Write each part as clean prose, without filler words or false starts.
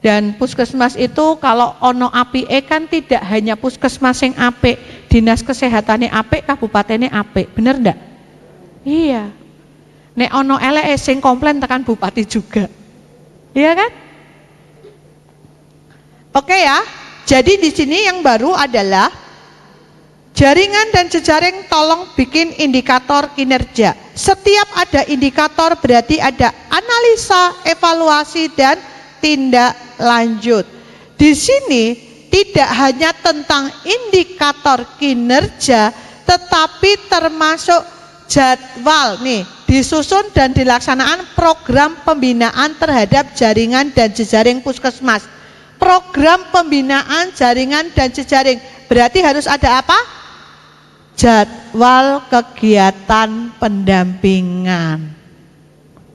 Dan puskesmas itu kalau ono apike kan tidak hanya puskesmas yang apik, dinas kesehatannya apik, kabupatennya apik, bener ndak? Iya. Nek ono eleke sing komplain tekan bupati juga. Iya kan? Oke ya. Jadi di sini yang baru adalah jaringan dan jejaring tolong bikin indikator kinerja. Setiap ada indikator berarti ada analisa, evaluasi dan tindak lanjut. Di sini tidak hanya tentang indikator kinerja, tetapi termasuk jadwal nih, disusun dan dilaksanaan program pembinaan terhadap jaringan dan jejaring puskesmas. Program pembinaan jaringan dan jejaring berarti harus ada apa? Jadwal kegiatan pendampingan.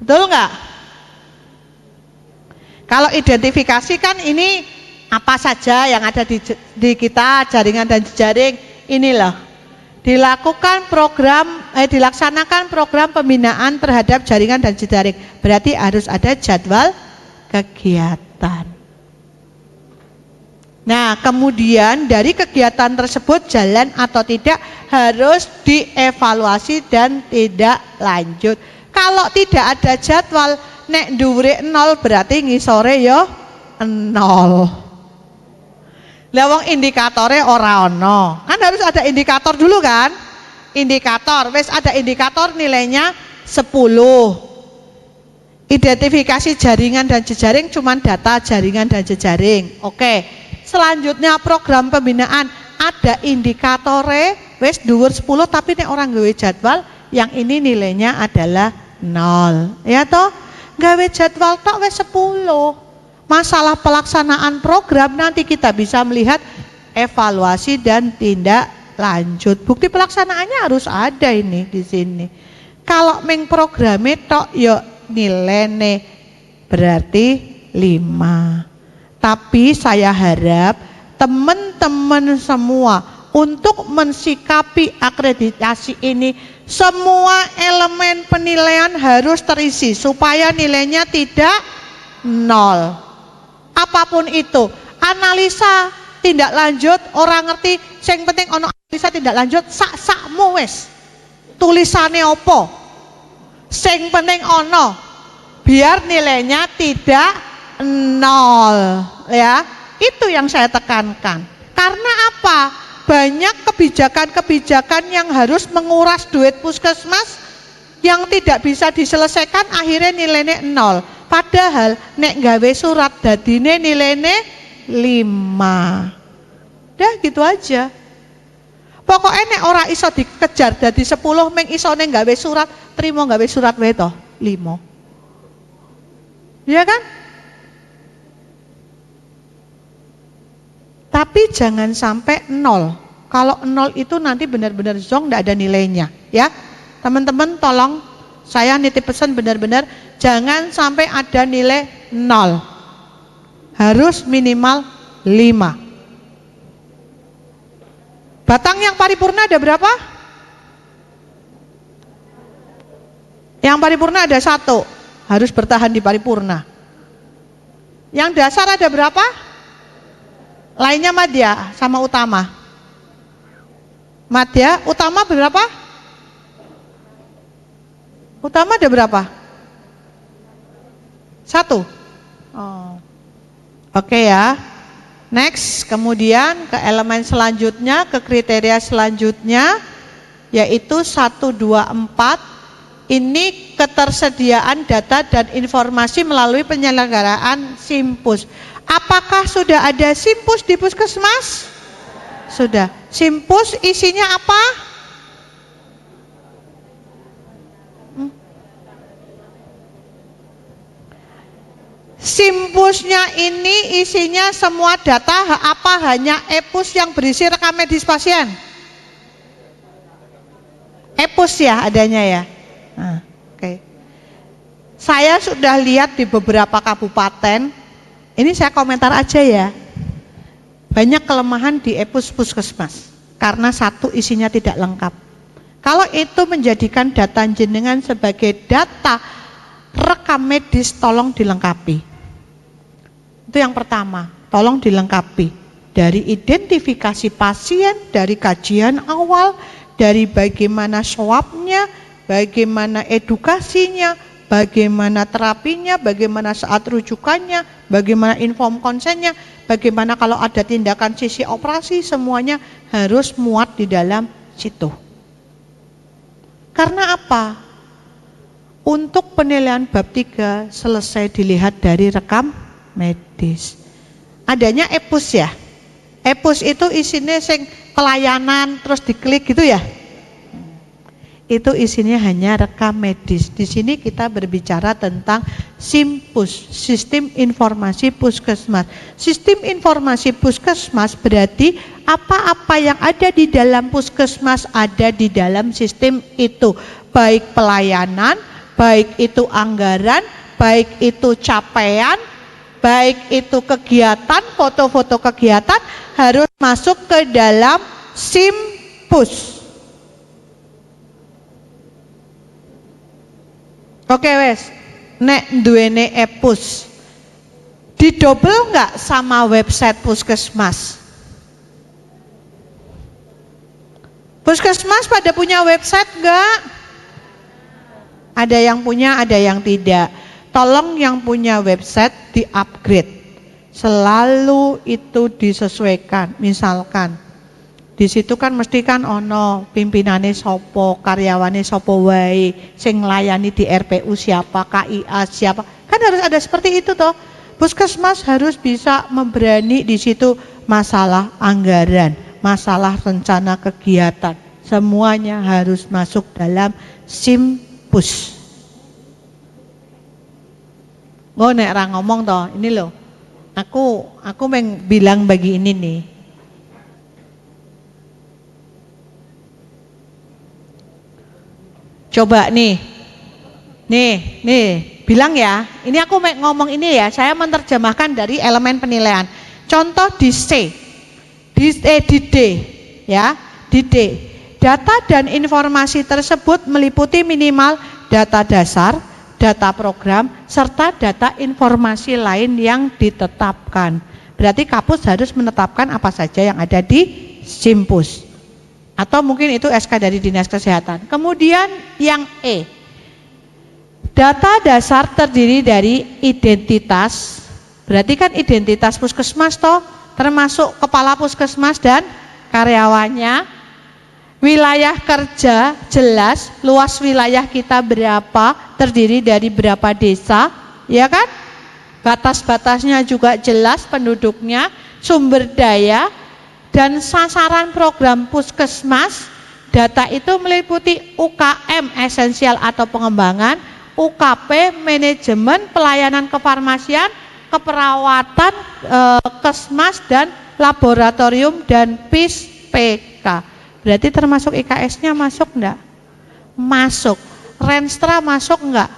Betul nggak? Kalau identifikasi kan ini apa saja yang ada di kita jaringan dan jejaring ini loh. Dilaksanakan program pembinaan terhadap jaringan dan jejaring. Berarti harus ada jadwal kegiatan. Nah, kemudian dari kegiatan tersebut jalan atau tidak harus dievaluasi dan tidak lanjut. Kalau tidak ada jadwal, nek dhuwure 0 berarti ngisore ya 0. Lah wong indikatore ora ono. Kan harus ada indikator dulu kan? Indikator, wis ada indikator nilainya 10. Identifikasi jaringan dan jejaring cuman data jaringan dan jejaring. Oke. Selanjutnya program pembinaan ada indikatore wis dhuwur 10 tapi nek orang gawe jadwal yang ini nilainya adalah 0. Ya toh? Gawe jadwal tok wis 10. Masalah pelaksanaan program nanti kita bisa melihat evaluasi dan tindak lanjut. Bukti pelaksanaannya harus ada ini di sini. Kalau meng programe tok yo nilainya berarti 5. Tapi saya harap teman-teman semua untuk mensikapi akreditasi ini semua elemen penilaian harus terisi supaya nilainya tidak 0. Apapun itu, analisa tindak lanjut orang ngerti, yang penting ono analisa tindak lanjut sak-sakmu wis. Tulisane opo? Sing penting ono biar nilainya tidak 0 ya. Itu yang saya tekankan. Karena apa? Banyak kebijakan-kebijakan yang harus menguras duit puskesmas yang tidak bisa diselesaikan akhirnya nilainya 0. Padahal nek gawe surat dadine nilainya 5. Dah gitu aja. Pokoknya nek ora iso dikejar dadi 10 meng isone gawe surat, trimo gawe surat wae to 5. Ya kan? Tapi jangan sampai 0. Kalau 0 itu nanti benar-benar zong, tidak ada nilainya. Ya, teman-teman tolong saya nitip pesan benar-benar jangan sampai ada nilai 0. Harus minimal 5. Batang yang paripurna ada berapa? Yang paripurna ada 1. Harus bertahan di paripurna. Yang dasar ada berapa? Lainnya madya sama utama. Madya, utama berapa? Utama ada berapa? 1. Oh. Oke ya. Next, kemudian ke elemen selanjutnya, ke kriteria selanjutnya yaitu 1, 2, 4. Ini ketersediaan data dan informasi melalui penyelenggaraan Simpus. Apakah sudah ada Simpus di puskesmas? Sudah. Simpus isinya apa? Simpusnya ini isinya semua data apa hanya EPUS yang berisi rekam medis pasien? EPUS ya adanya ya. Nah, oke. Saya sudah lihat di beberapa kabupaten. Ini saya komentar aja ya. Banyak kelemahan di EPUS puskesmas karena 1 isinya tidak lengkap. Kalau itu menjadikan data jenengan sebagai data rekam medis, tolong dilengkapi. Itu yang pertama, tolong dilengkapi. Dari identifikasi pasien, dari kajian awal, dari bagaimana swabnya, bagaimana edukasinya, bagaimana terapinya, bagaimana saat rujukannya, bagaimana inform konsennya, bagaimana kalau ada tindakan sisi operasi, semuanya harus muat di dalam situ. Karena apa? Untuk penilaian bab 3 selesai dilihat dari rekam medis. Adanya EPUS ya. EPUS itu isinya sing pelayanan terus diklik gitu ya. Itu isinya hanya rekam medis. Di sini kita berbicara tentang SIMPUS, Sistem Informasi Puskesmas. Sistem Informasi Puskesmas berarti apa-apa yang ada di dalam puskesmas ada di dalam sistem itu. Baik pelayanan, baik itu anggaran, baik itu capaian, baik itu kegiatan, foto-foto kegiatan harus masuk ke dalam SIMPUS. Oke wes, nek duwene EPUS didobel nggak sama website puskesmas? Puskesmas pada punya website nggak? Ada yang punya, ada yang tidak. Tolong yang punya website di-upgrade. Selalu itu disesuaikan. Misalkan di situ kan mesti kan ono pimpinane sopo, karyawane sopo wae, sing nglayani di RPU siapa, KIA siapa. Kan harus ada seperti itu toh. Puskesmas harus bisa memberani di situ masalah anggaran, masalah rencana kegiatan. Semuanya harus masuk dalam SIMPUS. Gue nek ra ngomong toh, ini loh. Aku bilang bagi ini nih. Coba nih, bilang ya. Ini aku ngomong ini ya. Saya menerjemahkan dari elemen penilaian. Contoh di C, di D, ya, di D. Data dan informasi tersebut meliputi minimal data dasar, data program, serta data informasi lain yang ditetapkan. Berarti Kapus harus menetapkan apa saja yang ada di SIMPUS. Atau mungkin itu SK dari Dinas Kesehatan. Kemudian yang E. Data dasar terdiri dari identitas. Berarti kan identitas puskesmas toh, termasuk kepala puskesmas dan karyawannya. Wilayah kerja jelas, luas wilayah kita berapa, terdiri dari berapa desa, ya kan? Batas-batasnya juga jelas penduduknya, sumber daya, dan sasaran program puskesmas. Data itu meliputi UKM esensial atau pengembangan, UKP manajemen pelayanan kefarmasian, keperawatan, kesmas dan laboratorium dan PIS-PK. Berarti termasuk IKS-nya masuk enggak? Masuk. Renstra masuk enggak?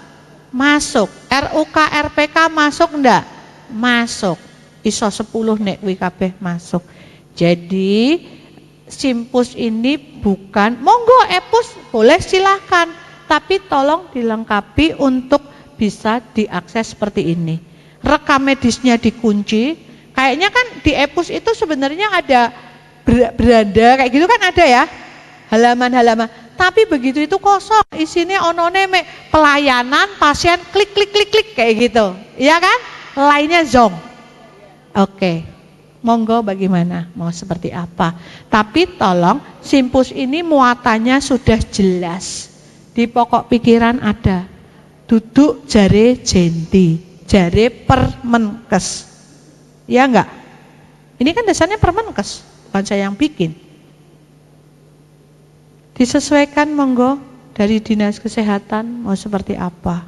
Masuk. RUK RPK masuk enggak? Masuk. ISO 10 nek WKB masuk. Jadi SIMPUS ini bukan, monggo EPUS boleh silahkan, tapi tolong dilengkapi untuk bisa diakses seperti ini. Rekam medisnya dikunci. Kayaknya kan di EPUS itu sebenarnya ada beranda kayak gitu kan ada ya, halaman-halaman. Tapi begitu itu kosong, isinya onone pelayanan pasien klik kayak gitu, ya kan? Lainnya zong. Oke, monggo bagaimana mau seperti apa? Tapi tolong SIMPUS ini muatannya sudah jelas, di pokok pikiran ada. Duduk jare Jenti, jare Permenkes, ya enggak? Ini kan dasarnya Permenkes. Bukan saya yang bikin. Disesuaikan monggo dari Dinas Kesehatan mau seperti apa.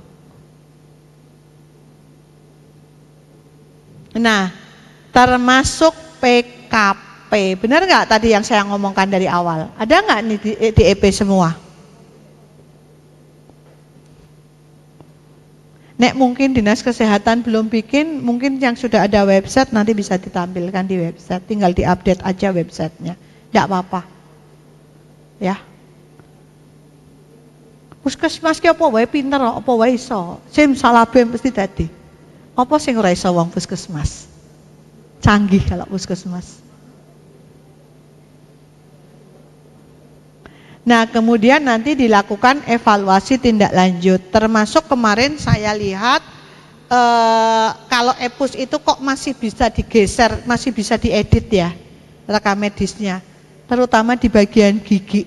Nah, termasuk PKP. Benar nggak tadi yang saya ngomongkan dari awal? Ada nggak nih di EP semua? Nek mungkin Dinas Kesehatan belum bikin, mungkin yang sudah ada website nanti bisa ditampilkan di website, tinggal diupdate aja websitenya, tidak apa-apa, ya. Puskesmas ki apa wae pinter, apa wae iso, sim salah bem pasti dadi. Apa sing ora iso wong puskesmas? Canggih kalau puskesmas. Nah, kemudian nanti dilakukan evaluasi tindak lanjut. Termasuk kemarin saya lihat kalau EPUS itu kok masih bisa digeser, masih bisa diedit ya rekam medisnya. Terutama di bagian gigi.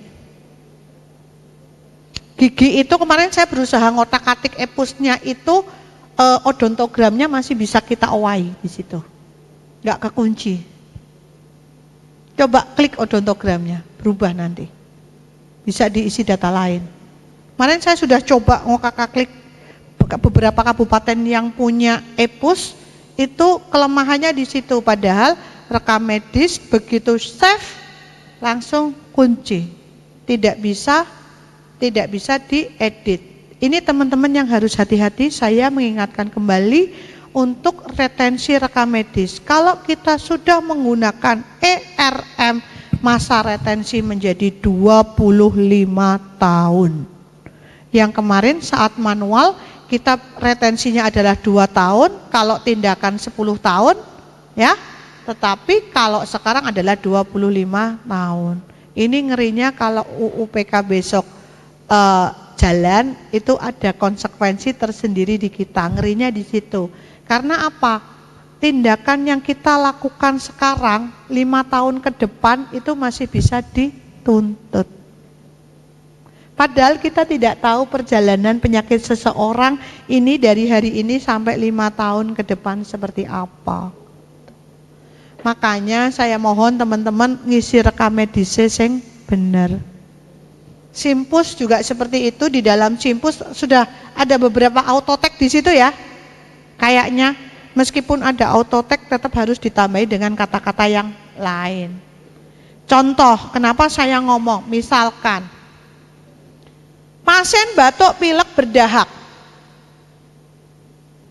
Gigi itu kemarin saya berusaha ngotak-atik EPUS-nya itu odontogramnya masih bisa kita owai di situ. Nggak kekunci. Coba klik odontogramnya, berubah nanti. Bisa diisi data lain. Kemarin saya sudah coba ngokak-klik beberapa kabupaten yang punya EPUS, itu kelemahannya di situ. Padahal rekam medis begitu save langsung kunci. Tidak bisa diedit. Ini teman-teman yang harus hati-hati, saya mengingatkan kembali untuk retensi rekam medis. Kalau kita sudah menggunakan ERM, masa retensi menjadi 25 tahun. Yang kemarin saat manual kita retensinya adalah 2 tahun, kalau tindakan 10 tahun ya. Tetapi kalau sekarang adalah 25 tahun. Ini ngerinya kalau UUPK besok jalan itu ada konsekuensi tersendiri di kita. Ngerinya di situ. Karena apa? Tindakan yang kita lakukan sekarang 5 tahun ke depan itu masih bisa dituntut. Padahal kita tidak tahu perjalanan penyakit seseorang ini dari hari ini sampai 5 tahun ke depan seperti apa. Makanya saya mohon teman-teman ngisi rekam medis yang benar. Simpus juga seperti itu, di dalam Simpus sudah ada beberapa autotek di situ ya. Kayaknya meskipun ada autotek tetap harus ditambahi dengan kata-kata yang lain. Contoh, kenapa saya ngomong, misalkan pasien batuk pilek berdahak.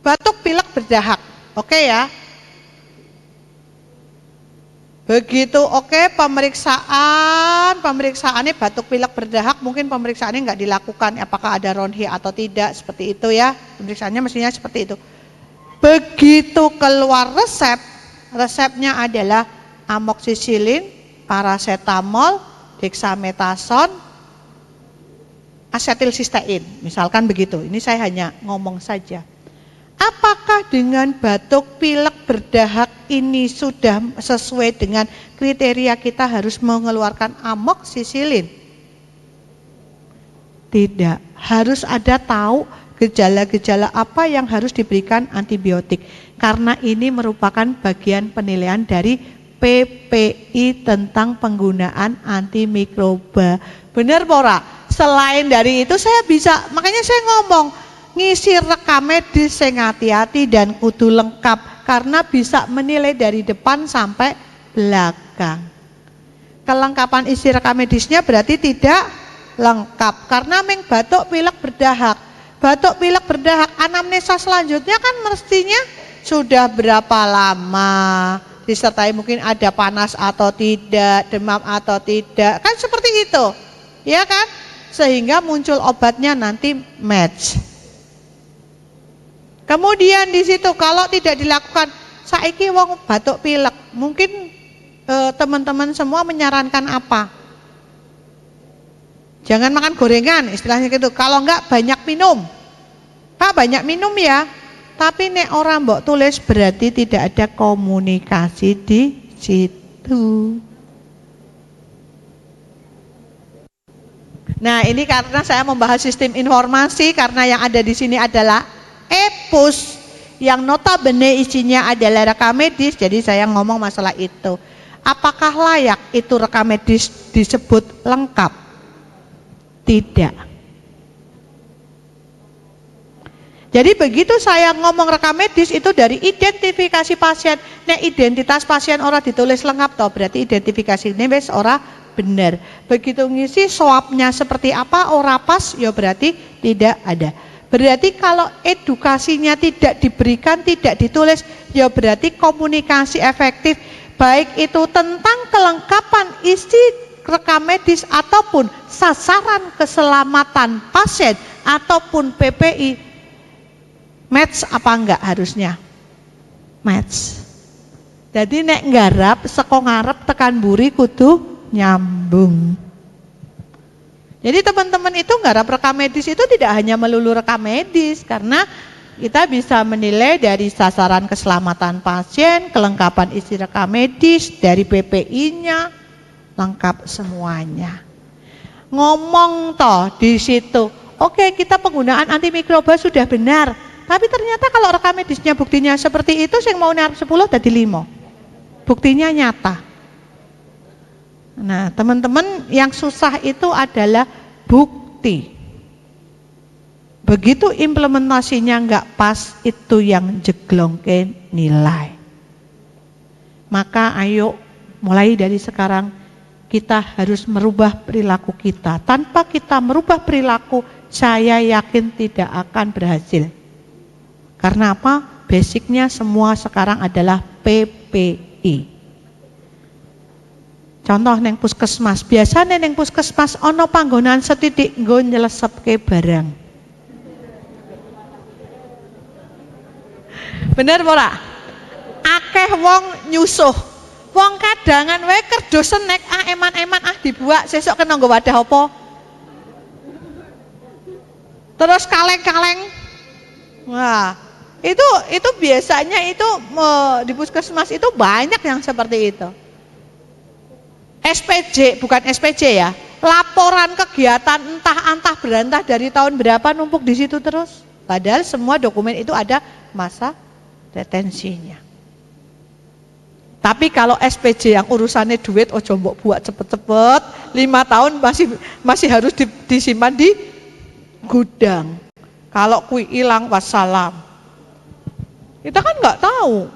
Batuk pilek berdahak. Oke ya. Begitu oke, pemeriksaannya batuk pilek berdahak, mungkin pemeriksaannya nggak dilakukan, apakah ada ronhi atau tidak, seperti itu ya. Pemeriksaannya mestinya seperti itu. Begitu keluar resepnya adalah amoksisilin, paracetamol, dexamethasone, asetilsistein, misalkan begitu. Ini saya hanya ngomong saja. Apakah dengan batuk pilek berdahak ini sudah sesuai dengan kriteria kita harus mengeluarkan amoksisilin? Tidak, harus ada tahu gejala-gejala apa yang harus diberikan antibiotik. Karena ini merupakan bagian penilaian dari PPI tentang penggunaan antimikroba. Benar Pora? Selain dari itu saya bisa, makanya saya ngomong, ngisi rekam medis sing hati-hati dan kudu lengkap karena bisa menilai dari depan sampai belakang. Kelengkapan isi rekam medisnya berarti tidak lengkap karena meng batuk pilek berdahak. Batuk pilek berdahak, anamnesa selanjutnya kan mestinya sudah berapa lama, disertai mungkin ada panas atau tidak, demam atau tidak, kan seperti itu, ya kan? Sehingga muncul obatnya nanti match. Kemudian di situ kalau tidak dilakukan, saiki wong batuk pilek, mungkin teman-teman semua menyarankan apa? Jangan makan gorengan, istilahnya gitu. Kalau enggak banyak minum. Pak banyak minum ya. Tapi nek orang mbok tulis berarti tidak ada komunikasi di situ. Nah, ini karena saya membahas sistem informasi karena yang ada di sini adalah EPUS yang notabene isinya adalah rekam medis, jadi saya ngomong masalah itu. Apakah layak itu rekam medis disebut lengkap? Tidak. Jadi begitu saya ngomong rekam medis itu dari identifikasi pasien. Nek identitas pasien ora ditulis lengkap toh, berarti identifikasi ini wis ora benar. Begitu ngisi swabnya seperti apa ora pas, ya berarti tidak ada. Berarti kalau edukasinya tidak diberikan, tidak ditulis, ya berarti komunikasi efektif, baik itu tentang kelengkapan isi rekam medis ataupun sasaran keselamatan pasien ataupun PPI, match apa enggak harusnya? Match. Jadi nek nggarap saka ngarep tekan mburi kudu nyambung. Jadi teman-teman itu nggarap rekam medis itu tidak hanya melulu rekam medis, karena kita bisa menilai dari sasaran keselamatan pasien, kelengkapan isi rekam medis, dari PPI-nya, lengkap semuanya. Ngomong toh di situ, oke, kita penggunaan antimikroba sudah benar, tapi ternyata kalau rekam medisnya buktinya seperti itu, yang mau narap 10 tadi 5. Buktinya nyata. Nah, teman-teman, yang susah itu adalah bukti. Begitu implementasinya nggak pas, itu yang jeglongke nilai. Maka ayo mulai dari sekarang kita harus merubah perilaku kita. Tanpa kita merubah perilaku, saya yakin tidak akan berhasil. Karena apa? Basicnya semua sekarang adalah PPI. Contoh neng puskesmas, biasanya neng puskesmas ono panggonan setitik nggo nyelesepke barang. Bener ora? Akeh wong nyusuh. Wong kadangan wae kerja senek eman-eman dibuak sesuk kena nggo wadah apa? Terus kaleng-kaleng. Wah, itu biasanya itu di puskesmas itu banyak yang seperti itu. SPJ, bukan SPJ ya, laporan kegiatan entah berantah dari tahun berapa numpuk di situ terus. Padahal semua dokumen itu ada masa retensinya. Tapi kalau SPJ yang urusannya duit, ojo mbok buat cepet-cepet, 5 tahun masih harus disimpan di gudang. Kalau kui hilang wassalam. Kita kan nggak tahu.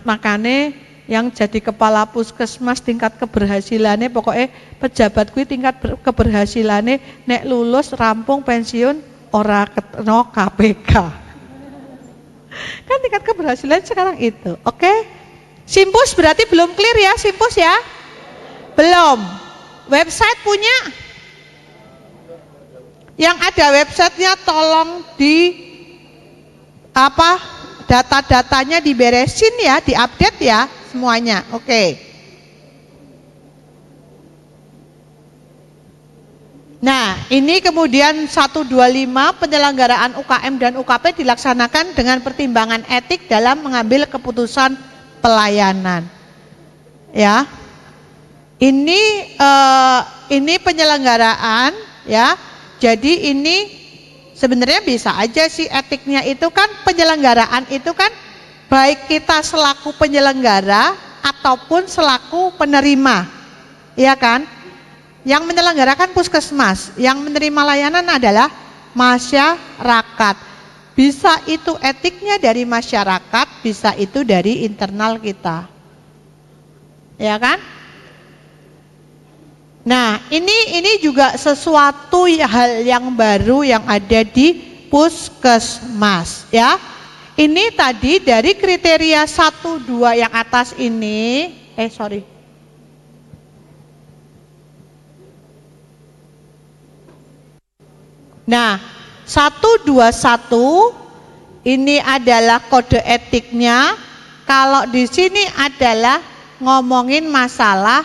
Makanya yang jadi kepala puskesmas tingkat keberhasilannya, pokoknya pejabat kuwi tingkat keberhasilannya nek lulus rampung pensiun ora keteno KPK. Kan tingkat keberhasilan sekarang itu. Oke? Simpus berarti belum clear ya, Simpus ya? Belum. Website punya? Yang ada websitenya tolong data-datanya diberesin ya, diupdate ya semuanya. Oke. Nah, ini kemudian 125 penyelenggaraan UKM dan UKP dilaksanakan dengan pertimbangan etik dalam mengambil keputusan pelayanan. Ya. Ini penyelenggaraan ya. Jadi ini sebenarnya bisa aja sih etiknya itu kan, penyelenggaraan itu kan baik kita selaku penyelenggara ataupun selaku penerima, ya kan? Yang menyelenggarakan puskesmas, yang menerima layanan adalah masyarakat. Bisa itu etiknya dari masyarakat, bisa itu dari internal kita, ya kan? Nah, ini juga sesuatu hal yang baru yang ada di puskesmas, ya. Ini tadi dari kriteria 1, 2 yang atas ini, Nah, 1, 2, 1 ini adalah kode etiknya. Kalau di sini adalah ngomongin masalah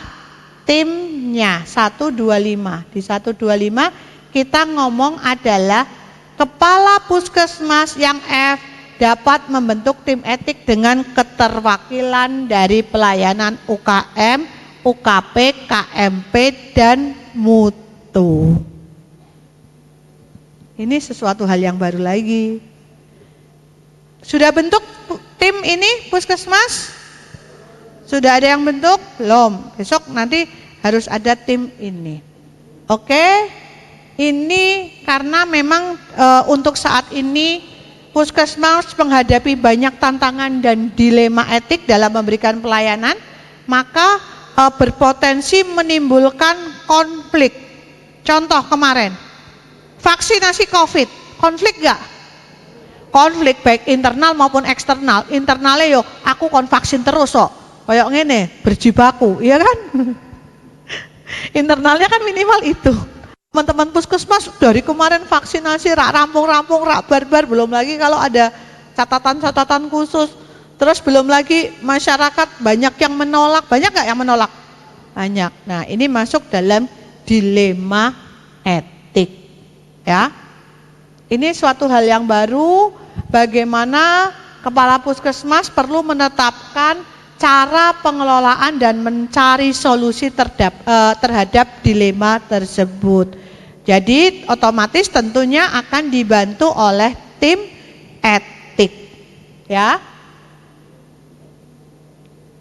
timnya 125. Di 125 kita ngomong adalah kepala puskesmas yang F dapat membentuk tim etik dengan keterwakilan dari pelayanan UKM, UKP, KMP, dan mutu. Ini sesuatu hal yang baru lagi. Sudah bentuk tim ini puskesmas? Sudah ada yang bentuk? Belum. Besok nanti harus ada tim ini. Oke? Ini karena memang untuk saat ini puskesmas menghadapi banyak tantangan dan dilema etik dalam memberikan pelayanan, maka berpotensi menimbulkan konflik. Contoh kemarin, vaksinasi COVID, konflik gak? Konflik baik internal maupun eksternal. Internalnya yo, aku kon vaksin terus kok. Kayak ngene, berjibaku, iya kan? Internalnya kan minimal itu. Teman-teman puskesmas dari kemarin vaksinasi rak rampung-rampung, rak barbar, belum lagi kalau ada catatan-catatan khusus. Terus belum lagi masyarakat banyak yang menolak. Banyak nggak yang menolak? Banyak. Nah, ini masuk dalam dilema etik. Ya. Ini suatu hal yang baru, bagaimana kepala puskesmas perlu menetapkan cara pengelolaan dan mencari solusi terhadap dilema tersebut. Jadi otomatis tentunya akan dibantu oleh tim etik, ya.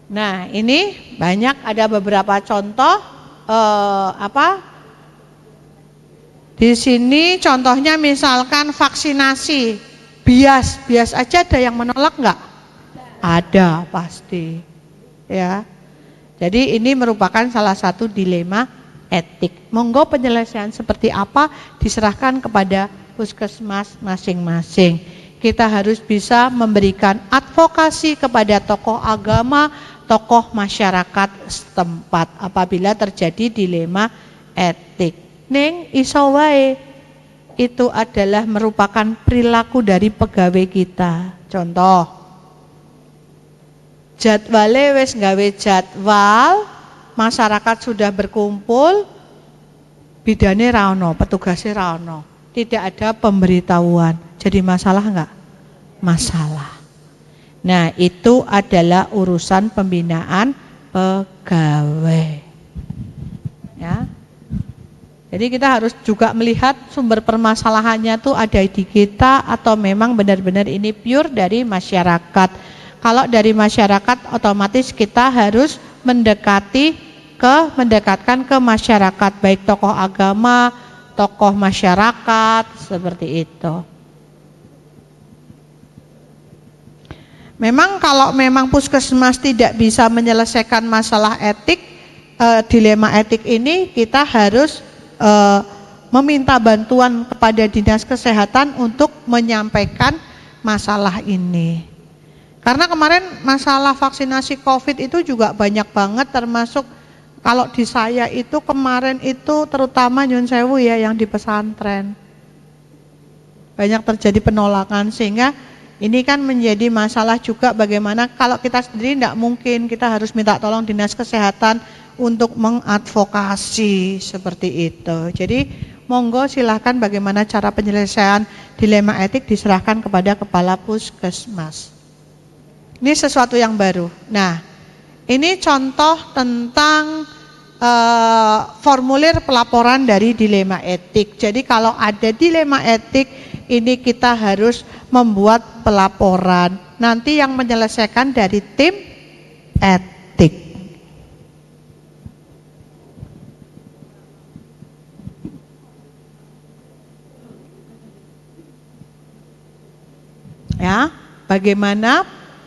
Nah, ini banyak, ada beberapa contoh di sini contohnya misalkan vaksinasi, bias aja ada yang menolak nggak? Ada pasti, ya. Jadi ini merupakan salah satu dilema etik. Monggo penyelesaian seperti apa diserahkan kepada puskesmas masing-masing. Kita harus bisa memberikan advokasi kepada tokoh agama, tokoh masyarakat setempat apabila terjadi dilema etik. Ning iso wae itu adalah merupakan perilaku dari pegawai kita. Contoh, jadwale wis gawe jadwal, masyarakat sudah berkumpul, bidane ra ono, petugasnya ra ono, tidak ada pemberitahuan. Jadi masalah enggak? Masalah. Nah, itu adalah urusan pembinaan pegawai. Ya. Jadi kita harus juga melihat sumber permasalahannya tuh ada di kita atau memang benar-benar ini pure dari masyarakat. Kalau dari masyarakat otomatis kita harus mendekatkan ke masyarakat, baik tokoh agama, tokoh masyarakat, seperti itu. Memang kalau memang puskesmas tidak bisa menyelesaikan masalah etik, dilema etik ini, kita harus meminta bantuan kepada dinas kesehatan untuk menyampaikan masalah ini. Karena kemarin masalah vaksinasi COVID itu juga banyak banget, termasuk kalau di saya itu kemarin itu terutama Nyun Sewu ya, yang di pesantren. Banyak terjadi penolakan, sehingga ini kan menjadi masalah juga bagaimana kalau kita sendiri tidak mungkin, kita harus minta tolong dinas kesehatan untuk mengadvokasi seperti itu. Jadi monggo silahkan bagaimana cara penyelesaian dilema etik diserahkan kepada kepala puskesmas. Ini sesuatu yang baru. Nah, ini contoh tentang formulir pelaporan dari dilema etik. Jadi kalau ada dilema etik, ini kita harus membuat pelaporan. Nanti yang menyelesaikan dari tim etik. Ya, bagaimana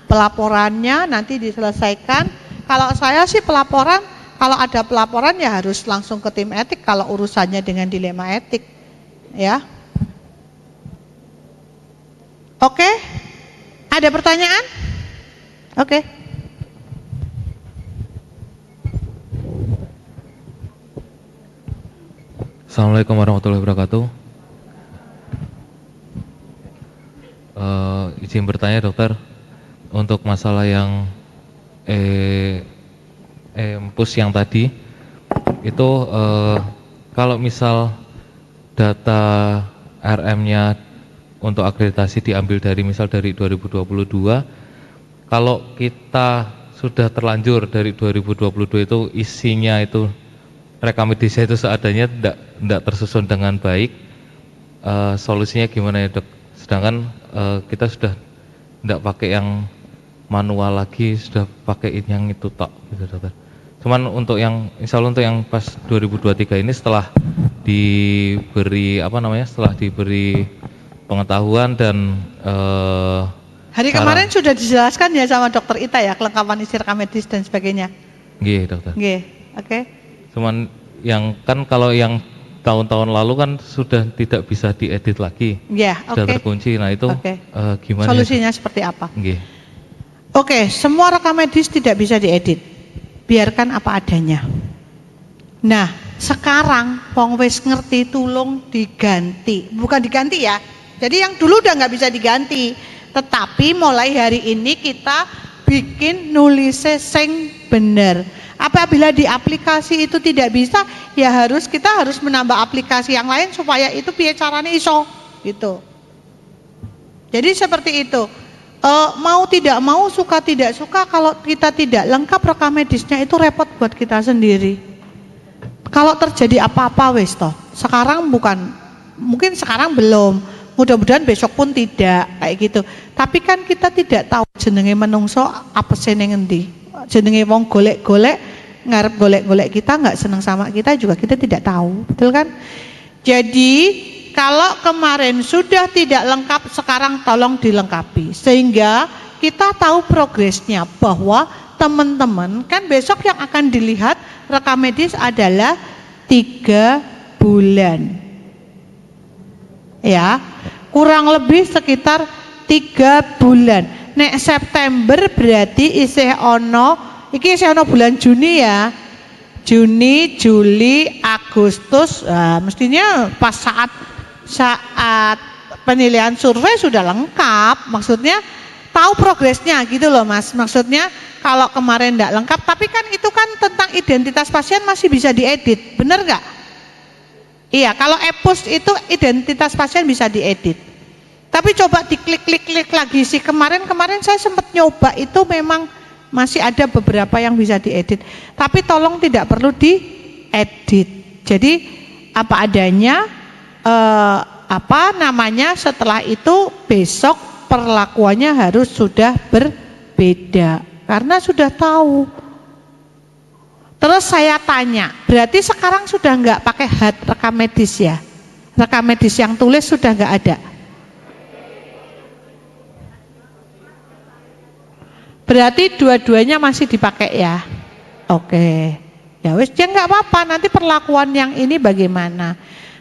pelaporannya nanti diselesaikan. Kalau saya sih pelaporan, kalau ada pelaporan ya harus langsung ke tim etik kalau urusannya dengan dilema etik, ya. Oke, ada pertanyaan? Oke. Assalamualaikum warahmatullahi wabarakatuh. Izin bertanya dokter, untuk masalah yang empus yang tadi itu kalau misal data RM-nya untuk akreditasi diambil dari misal dari 2022, kalau kita sudah terlanjur dari 2022 itu isinya itu rekam medisnya itu seadanya tidak tersusun dengan baik, solusinya gimana ya dok? Sedangkan kita sudah tidak pakai yang manual lagi, sudah pakai yang itu tok gitu dokter. Cuman untuk yang insya Allah untuk yang pas 2023 ini setelah diberi setelah diberi pengetahuan dan hari kemarin sudah dijelaskan ya sama dokter Ita ya, kelengkapan isi rekam medis dan sebagainya. Nggih dokter. Nggih, oke. Cuman yang kan kalau yang tahun-tahun lalu kan sudah tidak bisa diedit lagi, sudah terkunci. Nah itu gimana? Solusinya seperti apa? Nggih. Oke, semua rekam medis tidak bisa diedit, biarkan apa adanya. Nah, sekarang wong wis ngerti, tulung diganti, bukan diganti ya. Jadi yang dulu udah nggak bisa diganti, Tetapi mulai hari ini kita bikin nulisnya sing bener. Apabila di aplikasi itu tidak bisa, ya kita harus menambah aplikasi yang lain supaya itu piye caranya iso gitu. Jadi seperti itu. Mau tidak mau, suka tidak suka, kalau kita tidak lengkap rekam medisnya itu repot buat kita sendiri. Kalau terjadi apa-apa wis toh. Sekarang mungkin sekarang belum. Mudah-mudahan besok pun tidak kayak gitu. Tapi kan kita tidak tahu jenenge menungso apa sih ning endi. Jenenge wong golek-golek, ngarep golek-golek kita nggak seneng sama kita juga kita tidak tahu. Betul kan? Jadi kalau kemarin sudah tidak lengkap, sekarang tolong dilengkapi sehingga kita tahu progresnya, bahwa teman-teman kan besok yang akan dilihat rekam medis adalah 3 bulan. Ya, kurang lebih sekitar 3 bulan. Nek September berarti isih ono bulan Juni ya. Juni, Juli, Agustus, mestinya pas saat penilaian survei sudah lengkap, maksudnya tahu progresnya gitu loh Mas. Maksudnya kalau kemarin tidak lengkap, tapi kan itu kan tentang identitas pasien masih bisa diedit, bener nggak? Iya, kalau EPUS itu identitas pasien bisa diedit. Tapi coba diklik lagi sih, kemarin saya sempat nyoba itu memang masih ada beberapa yang bisa diedit. Tapi tolong tidak perlu diedit. Jadi apa adanya. Setelah itu besok perlakuannya harus sudah berbeda karena sudah tahu. Terus saya tanya, berarti sekarang sudah nggak pakai rekam medis ya? Rekam medis yang tulis sudah nggak ada? Berarti dua-duanya masih dipakai ya? Oke, ya wis, ya nggak apa-apa. Nanti perlakuan yang ini bagaimana?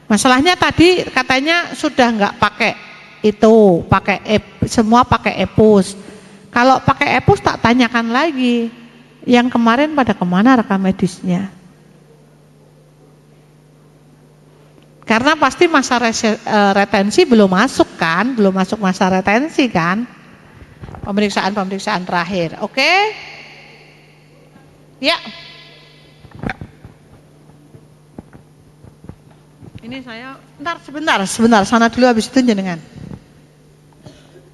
Masalahnya tadi katanya sudah nggak pakai itu, semua pakai EPUS. Kalau pakai EPUS tak tanyakan lagi, yang kemarin pada kemana rekam medisnya? Karena pasti masa retensi belum masuk kan, belum masuk masa retensi kan, pemeriksaan terakhir. Oke? Ya. Ini saya, sebentar, sana dulu habis itu jenengan.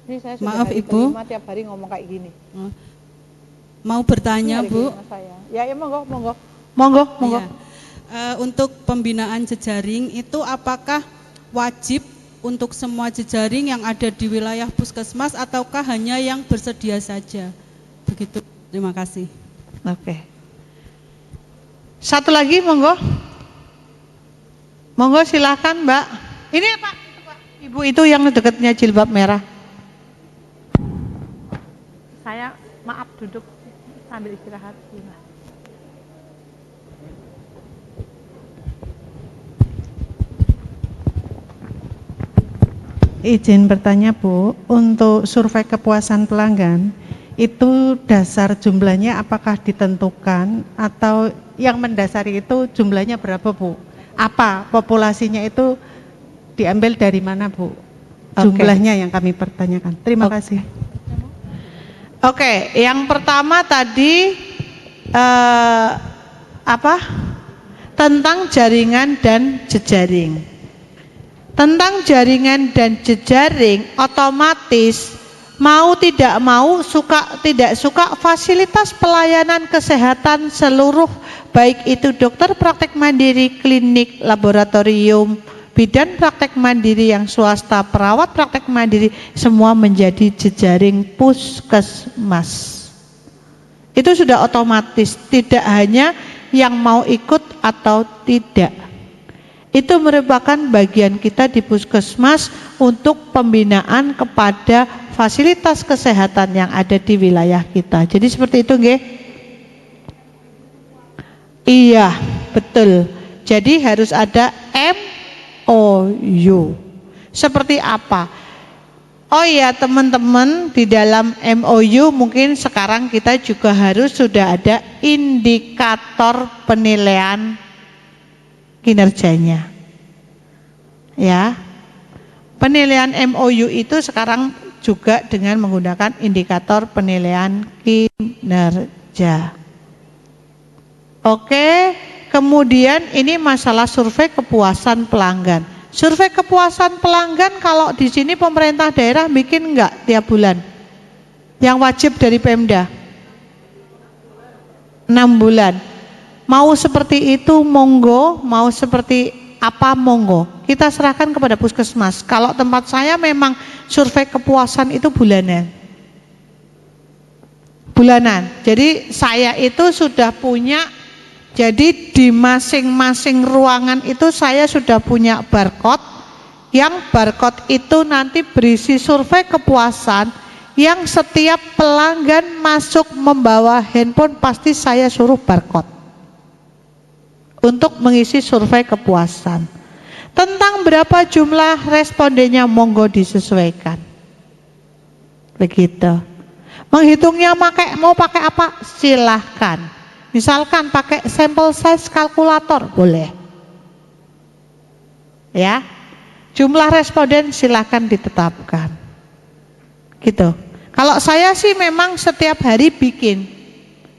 Ini saya sudah Maaf Ibu, tiap hari ngomong kayak gini. Mau bertanya Bu? Ya monggo. Ya. Untuk pembinaan jejaring itu apakah wajib untuk semua jejaring yang ada di wilayah puskesmas ataukah hanya yang bersedia saja? Begitu, terima kasih. Oke. Satu lagi monggo. Monggo silahkan Mbak. Ini Pak, Ibu itu yang dekatnya jilbab merah. Saya maaf duduk sambil istirahat. Izin bertanya Bu, untuk survei kepuasan pelanggan itu dasar jumlahnya apakah ditentukan atau yang mendasari itu jumlahnya berapa Bu? Apa populasinya itu diambil dari mana Bu? Jumlahnya yang kami pertanyakan. Terima kasih. Oke, yang pertama tadi tentang jaringan dan jejaring. Tentang jaringan dan jejaring, otomatis mau tidak mau, suka tidak suka, fasilitas pelayanan kesehatan seluruh, baik itu dokter praktek mandiri, klinik, laboratorium, bidan praktek mandiri yang swasta, perawat praktek mandiri, semua menjadi jejaring puskesmas. Itu sudah otomatis, tidak hanya yang mau ikut atau tidak. Itu merupakan bagian kita di puskesmas untuk pembinaan kepada fasilitas kesehatan yang ada di wilayah kita. Jadi seperti itu nggih? Iya, betul. Jadi harus ada MOU. Seperti apa? Oh iya teman-teman, di dalam MOU mungkin sekarang kita juga harus sudah ada indikator penilaian kinerjanya. Ya. Penilaian MOU itu sekarang juga dengan menggunakan indikator penilaian kinerja. Oke, kemudian ini masalah survei kepuasan pelanggan. Survei kepuasan pelanggan kalau di sini pemerintah daerah bikin enggak tiap bulan? Yang wajib dari Pemda? 6 bulan. Mau seperti itu monggo, mau seperti apa monggo. Kita serahkan kepada puskesmas. Kalau tempat saya memang survei kepuasan itu bulanan. Bulanan. Jadi saya itu sudah punya, jadi di masing-masing ruangan itu saya sudah punya barcode, yang barcode itu nanti berisi survei kepuasan, yang setiap pelanggan masuk membawa handphone pasti saya suruh barcode untuk mengisi survei kepuasan. Tentang berapa jumlah respondennya monggo disesuaikan. Begitu. Menghitungnya mau pakai apa? Silahkan. Misalkan pakai sampel size kalkulator boleh. Ya. Jumlah responden silahkan ditetapkan. Gitu. Kalau saya sih memang setiap hari bikin.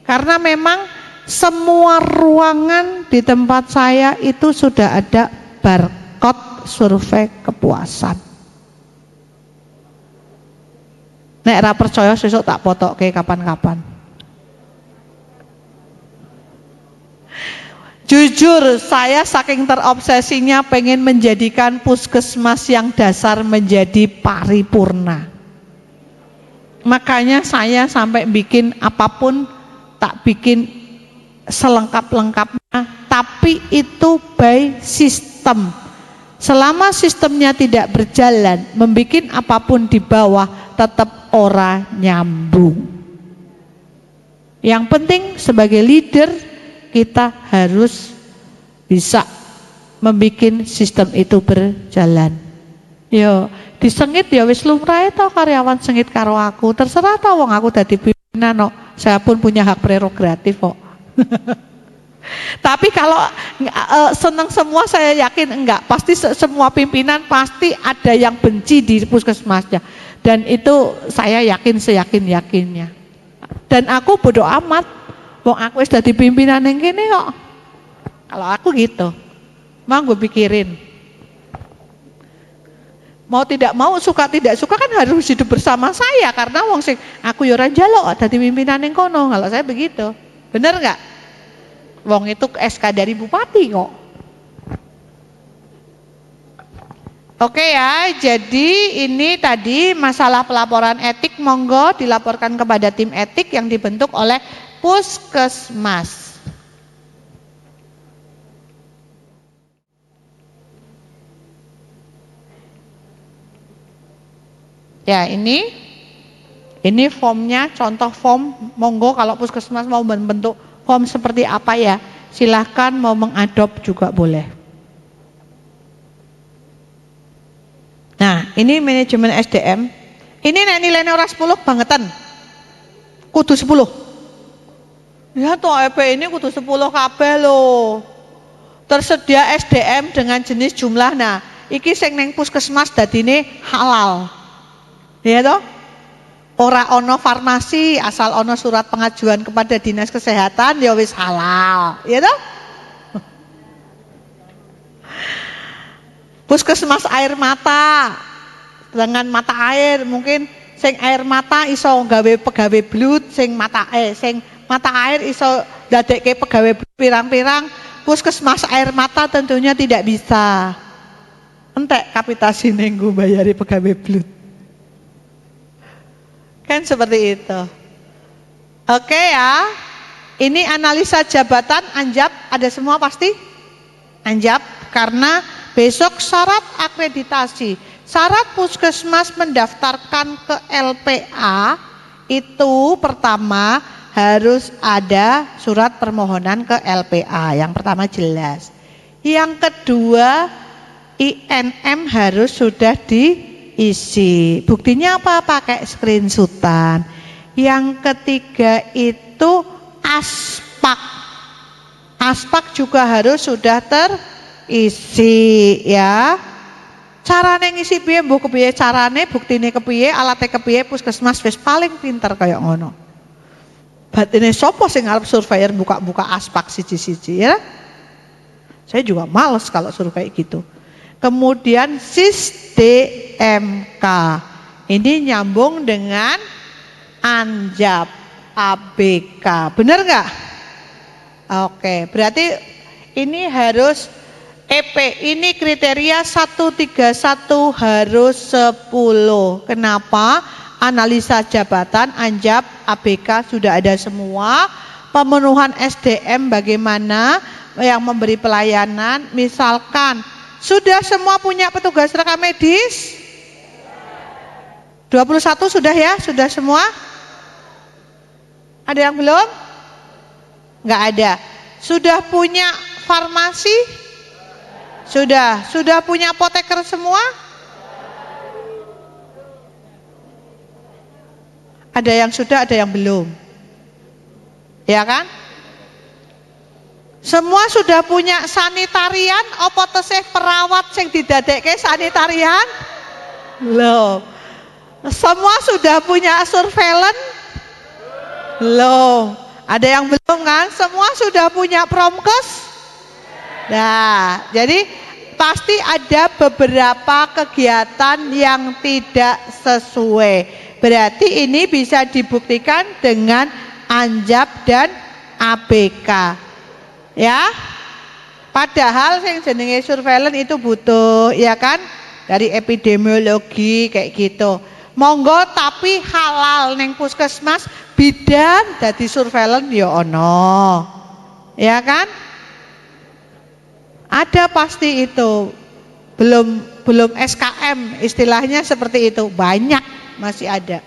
Karena memang semua ruangan di tempat saya itu sudah ada barcode survei kepuasan. Nek ra percaya sesuk tak potokke kapan-kapan. Jujur saya saking terobsesinya pengen menjadikan puskesmas yang dasar menjadi paripurna. Makanya saya sampai bikin apapun tak bikin selengkap-lengkapnya, tapi itu by sistem. Selama sistemnya tidak berjalan, membikin apapun di bawah tetap ora nyambung. Yang penting sebagai leader kita harus bisa membikin sistem itu berjalan. Yo, disengit ya wis lumrah to karyawan sengit karo aku. Terserah to wong aku dadi pimpinan kok. Saya pun punya hak prerogatif kok. Tapi kalau senang semua saya yakin enggak. Pasti semua pimpinan pasti ada yang benci di puskesmasnya. Dan itu saya yakin seyakin-yakinnya. Dan aku bodoh amat. Wong aku wis dadi pimpinan yang kene kok. Kalau aku gitu. Mau gue pikirin. Mau tidak mau, suka tidak suka kan harus hidup bersama saya. Karena wong sing aku yo ora njaluk dadi pimpinan yang kono. Kalau saya begitu. Bener enggak? Wong itu SK dari bupati kok. Oke ya, jadi ini tadi masalah pelaporan etik, monggo dilaporkan kepada tim etik yang dibentuk oleh puskesmas. Ya ini formnya, contoh form, monggo kalau puskesmas mau membentuk form seperti apa ya, silahkan mau mengadop juga boleh. Nah ini manajemen SDM, ini nilainya orang 10 bangetan, kudu 10. Ya toh EP ini kudu 10 kabeh loh. Tersedia SDM dengan jenis jumlah, nah iki sing neng puskesmas dadine halal. Ya toh? Ora ono farmasi asal ono surat pengajuan kepada dinas kesehatan ya wis halal, ya toh? Puskesmas air mata dengan mata air, mungkin sing air mata iso gawe pegawai blut, sing mata air iso dadekke pegawai pirang-pirang, puskesmas air mata tentunya tidak bisa. Entek kapitasine nggo bayari pegawai blut. Kan seperti itu. Oke ya. Ini analisa jabatan Anjab, ada semua pasti? Anjab, karena besok syarat akreditasi. Syarat puskesmas mendaftarkan ke LPA itu pertama harus ada surat permohonan ke LPA. Yang pertama jelas. Yang kedua INM harus sudah diisi. Buktinya apa? Pakai screenshotan. Yang ketiga itu aspak. Aspak juga harus sudah terisi ya. Carane ngisi piye, mbuh kepiye carane, buktine kepiye, alatnya kepiye, puskesmas wis paling pinter kayak ngono. Batine sopo sing arep surveyor buka-buka aspak siji-siji ya. Saya juga males kalau suruh kayak gitu. Kemudian SIS DMK. Ini nyambung dengan Anjab ABK. Benar nggak? Oke, berarti ini harus EP ini kriteria 131 harus 10. Kenapa? Analisa jabatan, Anjab, ABK sudah ada semua. Pemenuhan SDM bagaimana yang memberi pelayanan. Misalkan sudah semua punya petugas rekam medis? 21 sudah ya? Sudah semua? Ada yang belum? Enggak ada. Sudah punya farmasi? Sudah punya apoteker semua? Ada yang sudah, ada yang belum. Ya kan? Semua sudah punya sanitarian, apa tesih perawat sing didadekke sanitarian? Loh. Semua sudah punya surveillance? Loh. Ada yang belum kan? Semua sudah punya promkes? Nah, jadi pasti ada beberapa kegiatan yang tidak sesuai. Berarti ini bisa dibuktikan dengan Anjab dan ABK. Ya. Padahal yang jenenge surveillance itu butuh ya kan dari epidemiologi kayak gitu. Monggo tapi halal neng puskesmas bidan dadi surveillance ya ono. Ya kan? Ada pasti itu. Belum SKM istilahnya seperti itu. Banyak masih ada.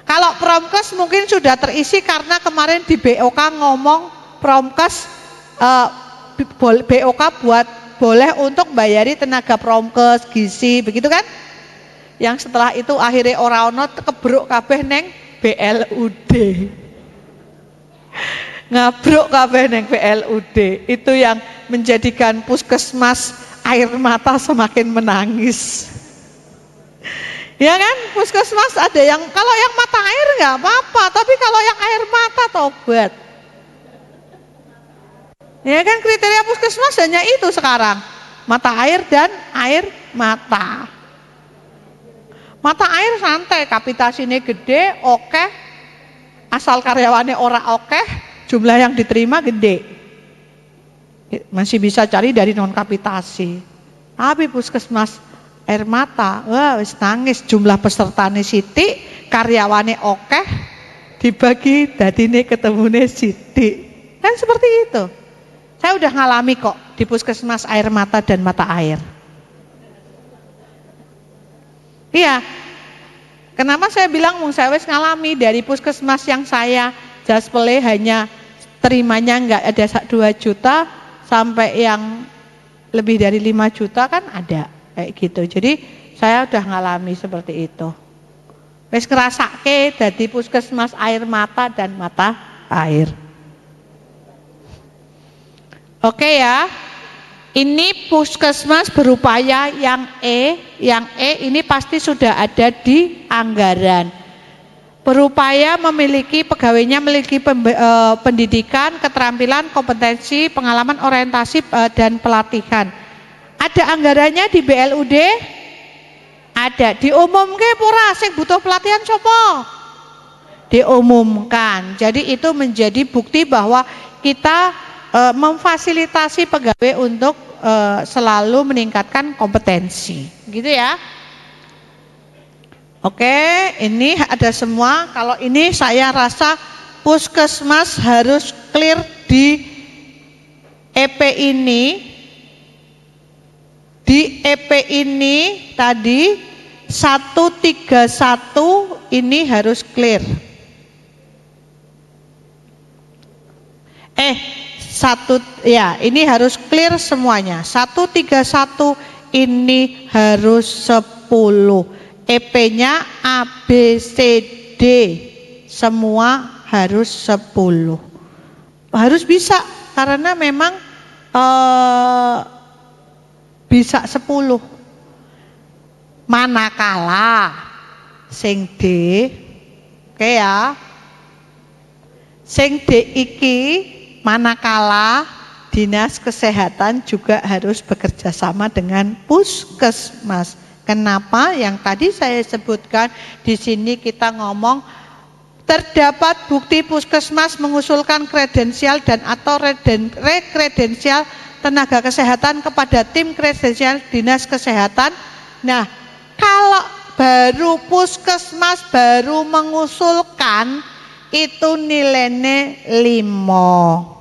Kalau promkes mungkin sudah terisi karena kemarin di BOK ngomong promkes BOK buat boleh untuk bayari tenaga promkes, gizi, begitu kan? Yang setelah itu akhirnya ora ono kebruk kabeh neng BLUD. Ngabruk kabeh neng BLUD. Itu yang menjadikan puskesmas air mata semakin menangis. Ya kan, puskesmas ada yang kalau yang mata air nggak apa-apa, tapi kalau yang air mata tobat. Ya kan kriteria puskesmas hanya itu sekarang, mata air dan air mata. Mata air santai, kapitasinya gede, oke, asal karyawannya ora oke, jumlah yang diterima gede. Masih bisa cari dari non kapitasi. Tapi puskesmas air mata, wah wis nangis, jumlah pesertane sithik, karyawane oke, dibagi dadine ketemune sithik. Kan seperti itu. Saya udah ngalami kok di puskesmas air mata dan mata air. Iya. Kenapa saya bilang mung saya wis ngalami dari puskesmas yang saya jaspele hanya terimanya enggak ada 2 juta sampai yang lebih dari 5 juta kan ada kayak gitu. Jadi saya udah ngalami seperti itu. Wis ngrasake dadi puskesmas air mata dan mata air. Oke ya. Ini puskesmas berupaya yang ini pasti sudah ada di anggaran. Berupaya memiliki pegawainya memiliki pendidikan, keterampilan, kompetensi, pengalaman, orientasi dan pelatihan. Ada anggarannya di BLUD? Ada. Diumumke pura sing butuh pelatihan coba? Diumumkan. Jadi itu menjadi bukti bahwa kita memfasilitasi pegawai untuk selalu meningkatkan kompetensi, gitu ya. Oke, ini ada semua. Kalau ini saya rasa puskesmas harus clear di EP ini. Di EP ini tadi 131 ini harus clear. Ini harus clear semuanya. 131 ini harus 10. EP-nya A, B, C, D semua harus 10. Harus bisa karena memang bisa 10. Manakala sing D, oke ya. Sing D iki manakala Dinas Kesehatan juga harus bekerja sama dengan puskesmas. Kenapa? Yang tadi saya sebutkan di sini kita ngomong terdapat bukti puskesmas mengusulkan kredensial dan atau rekredensial tenaga kesehatan kepada tim kredensial Dinas Kesehatan. Nah, kalau baru puskesmas baru mengusulkan itu nilainya 5.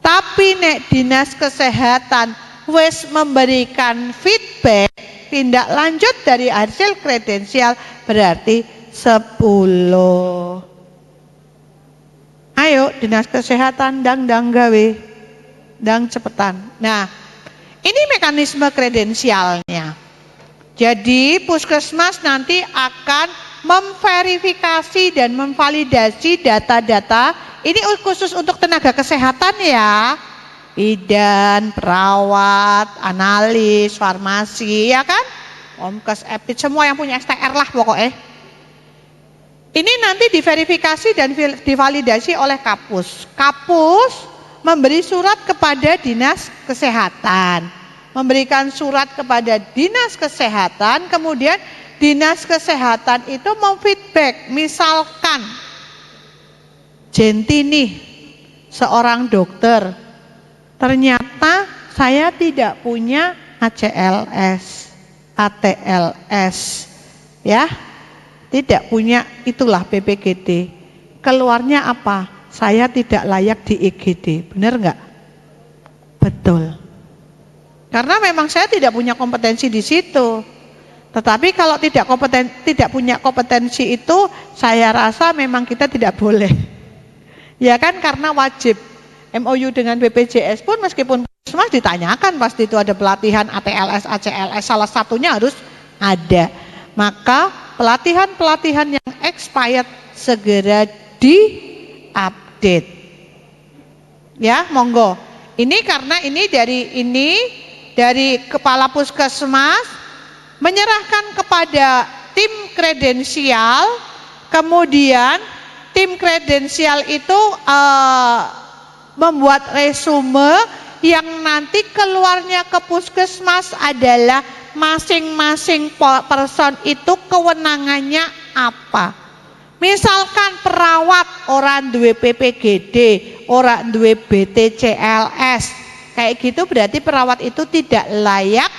Tapi nek Dinas Kesehatan wis memberikan feedback tindak lanjut dari hasil kredensial berarti 10. Ayo Dinas Kesehatan dang gawe, dang cepetan. Nah, ini mekanisme kredensialnya. Jadi puskesmas nanti akan memverifikasi dan memvalidasi data-data. Ini khusus untuk tenaga kesehatan ya, bidan, perawat, analis, farmasi, ya kan, Omkes, Epid, semua yang punya STR lah pokoknya. Ini nanti diverifikasi dan divalidasi oleh Kapus. Kapus memberi surat kepada Dinas Kesehatan, memberikan surat kepada Dinas Kesehatan, kemudian Dinas Kesehatan itu memfeedback, misalkan Jentini seorang dokter, ternyata saya tidak punya ACLS, ATLS, ya, tidak punya, itulah BPGD. Keluarnya apa? Saya tidak layak di IGD, benar enggak? Betul. Karena memang saya tidak punya kompetensi di situ. Tetapi kalau tidak punya kompetensi itu, saya rasa memang kita tidak boleh. Ya kan, karena wajib MOU dengan BPJS pun meskipun puskesmas ditanyakan pasti itu ada pelatihan ATLS, ACLS, salah satunya harus ada. Maka pelatihan-pelatihan yang expired segera di-update. Ya, monggo. Ini karena ini dari kepala puskesmas menyerahkan kepada tim kredensial, kemudian tim kredensial itu membuat resume yang nanti keluarnya ke puskesmas adalah masing-masing person itu kewenangannya apa. Misalkan perawat orang duwe PPGD, orang duwe BTCLS, kayak gitu berarti perawat itu tidak layak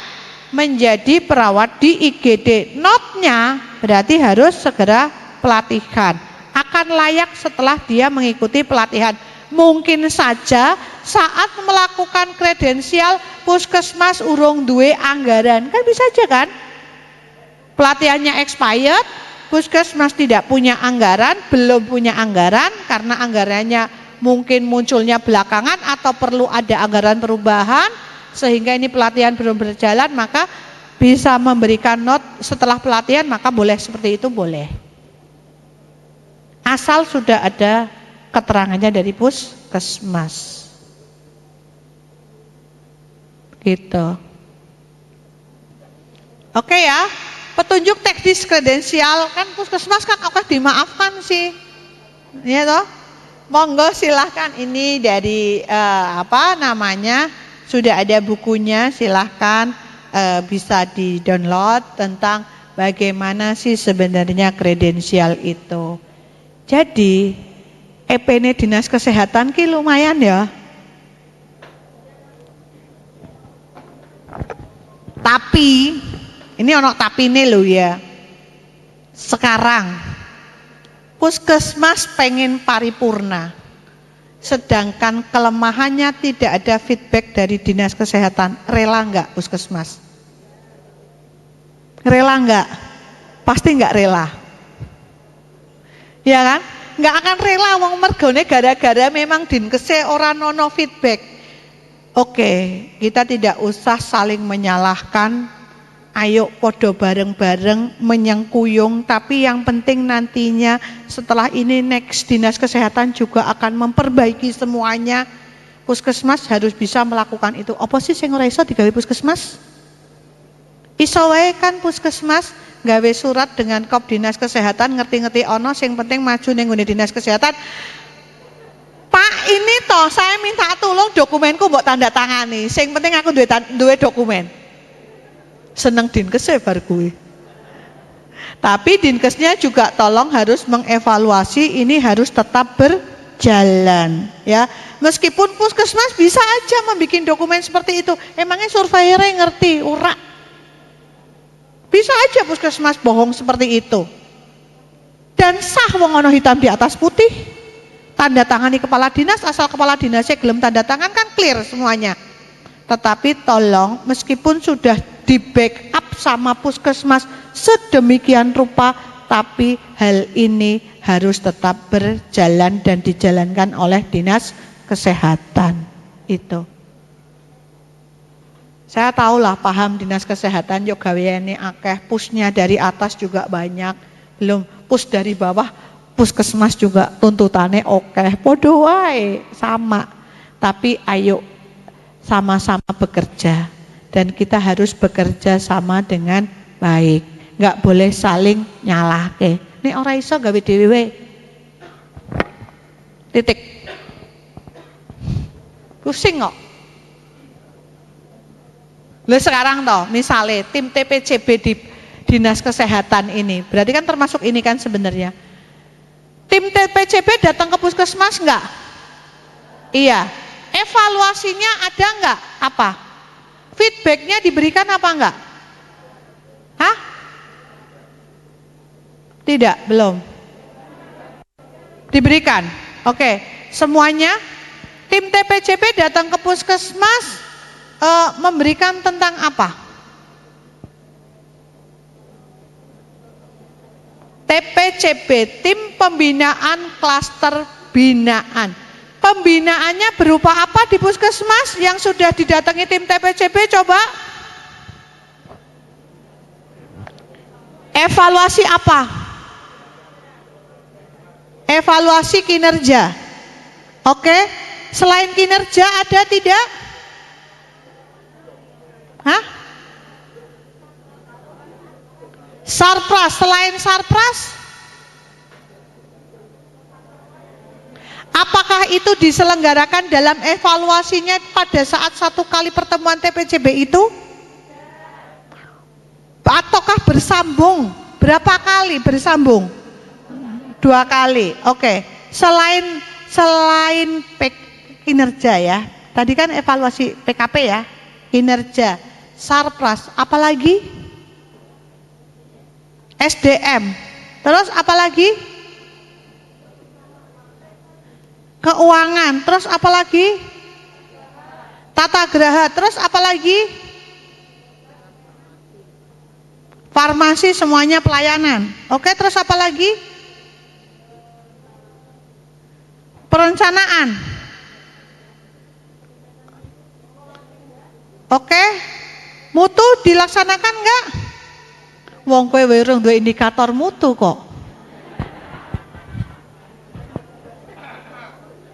menjadi perawat di IGD. Notnya berarti harus segera pelatihan. Akan layak setelah dia mengikuti pelatihan. Mungkin saja saat melakukan kredensial puskesmas urung duwe anggaran, kan bisa aja kan? Pelatihannya expired, puskesmas tidak punya anggaran, belum punya anggaran karena anggarannya mungkin munculnya belakangan atau perlu ada anggaran perubahan sehingga ini pelatihan belum berjalan, maka bisa memberikan not setelah pelatihan, maka boleh seperti itu, boleh. Asal sudah ada keterangannya dari puskesmas. Gitu. Oke ya, petunjuk teknis kredensial kan puskesmas kan oke dimaafkan sih. Ya toh? Monggo silahkan, ini dari sudah ada bukunya, silahkan bisa di-download tentang bagaimana sih sebenarnya kredensial itu. Jadi EP-nya Dinas Kesehatan ki lumayan ya. Tapi ini ono tapine lho ya. Sekarang puskesmas pengen paripurna, sedangkan kelemahannya tidak ada feedback dari Dinas Kesehatan. Rela enggak puskesmas? Rela enggak? Pasti enggak rela. Ya kan? Enggak akan rela wong mergone gara-gara memang Dinkese ora nono feedback. Oke, kita tidak usah saling menyalahkan. Ayo podo bareng-bareng menyengkuyung, tapi yang penting nantinya setelah ini next Dinas Kesehatan juga akan memperbaiki semuanya. Puskesmas harus bisa melakukan itu. Apa sih sing ora iso digawe puskesmas? Iso wae kan puskesmas gawe surat dengan kop dinas kesehatan, ngerti-ngerti ono sing penting maju ning nggone dinas kesehatan. Pak, ini toh saya minta tolong dokumenku mbok tanda tangani. Sing penting aku duwe dokumen. Seneng dinkes bar kuwi. Tapi dinkesnya juga tolong harus mengevaluasi ini harus tetap berjalan ya. Meskipun puskesmas bisa aja membuat dokumen seperti itu. Emangnya surveyornya ngerti? Ora. Bisa aja puskesmas bohong seperti itu. Dan sah wong ono hitam di atas putih. Tanda tangani kepala dinas, asal kepala dinasnya gelem tanda tangan kan clear semuanya. Tetapi tolong meskipun sudah di backup sama puskesmas sedemikian rupa, tapi hal ini harus tetap berjalan dan dijalankan oleh dinas kesehatan itu. Saya tahulah paham dinas kesehatan yo gaweane akeh, pusnya dari atas juga banyak, belum pus dari bawah puskesmas juga tuntutannya oke, podo wae sama. Tapi ayo sama-sama bekerja dan kita harus bekerja sama dengan baik. Enggak boleh saling nyalahke. Nek ora iso gawe dhewe. Titik. Pusing kok. Lalu sekarang toh, misalnya tim TPCB di Dinas Kesehatan ini, berarti kan termasuk ini kan sebenarnya. Tim TPCB datang ke puskesmas enggak? Iya. Evaluasinya ada enggak? Apa? Feedbacknya diberikan apa enggak? Hah? Tidak, belum. Diberikan. Oke, semuanya tim TPCB datang ke puskesmas memberikan tentang apa? TPCB, tim pembinaan klaster binaan. Pembinaannya berupa apa di puskesmas yang sudah didatangi tim TPCB? Coba evaluasi apa? Evaluasi kinerja. Oke, selain kinerja ada tidak? Hah? Sarpras, selain sarpras? Apakah itu diselenggarakan dalam evaluasinya pada saat satu kali pertemuan TPCB itu? Ataukah bersambung? Berapa kali bersambung? 2 kali. Oke. Selain kinerja ya. Tadi kan evaluasi PKP ya. Kinerja, sarpras, apalagi? SDM. Terus apalagi? Keuangan, terus apalagi? Tata graha, terus apalagi? Farmasi, semuanya pelayanan. Oke, terus apalagi? Perencanaan. Oke, mutu dilaksanakan enggak? Wong kowe urung duwe indikator mutu kok.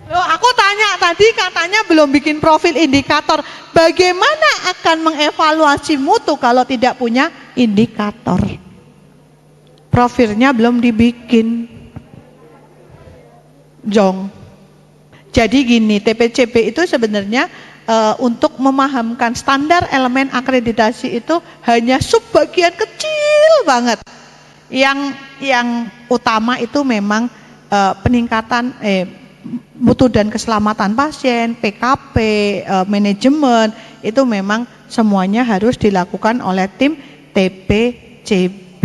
Loh, aku tanya tadi katanya belum bikin profil indikator. Bagaimana akan mengevaluasi mutu kalau tidak punya indikator? Profilnya belum dibikin. Jong. Jadi gini, TPCB itu sebenarnya untuk memahamkan standar elemen akreditasi itu hanya subbagian kecil banget. Yang utama itu memang peningkatan mutu dan keselamatan pasien, PKP, manajemen, itu memang semuanya harus dilakukan oleh tim TPCB.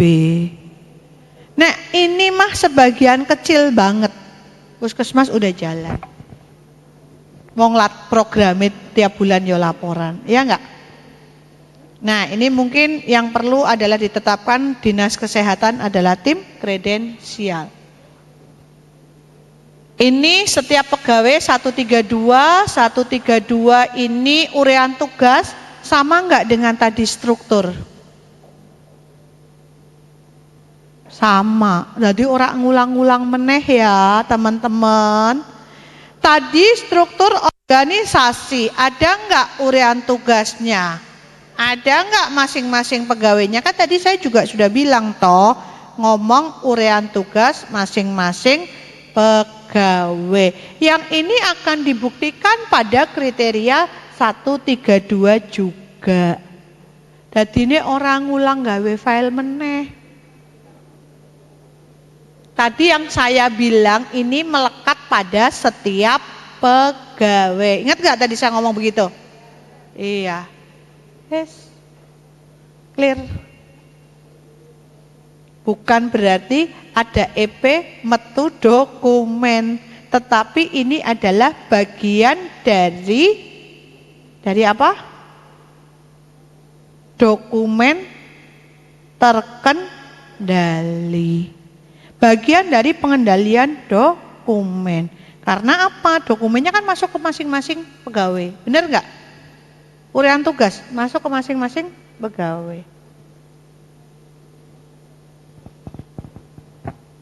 Nah, ini mah sebagian kecil banget. Puskesmas udah jalan. Ngonglat programnya tiap bulan yo laporan, ya enggak? Nah, ini mungkin yang perlu adalah ditetapkan dinas kesehatan adalah tim kredensial. Ini setiap pegawai 132 ini urean tugas sama enggak dengan tadi struktur? Sama. Jadi orang ngulang-ngulang meneh ya, teman-teman. Tadi struktur organisasi, ada enggak urean tugasnya? Ada nggak masing-masing pegawainya? Kan tadi saya juga sudah bilang toh, ngomong urean tugas masing-masing pegawai. Yang ini akan dibuktikan pada kriteria 132 juga. Jadi ini orang ngulang gawe file meneh. Tadi yang saya bilang ini melekat pada setiap pegawai. Ingat nggak tadi saya ngomong begitu? Iya. Yes. Clear. Bukan berarti ada EP metu dokumen, tetapi ini adalah bagian dari apa? Dokumen terkendali. Bagian dari pengendalian dokumen. Karena apa? Dokumennya kan masuk ke masing-masing pegawai. Benar nggak? Urean tugas masuk ke masing-masing pegawai.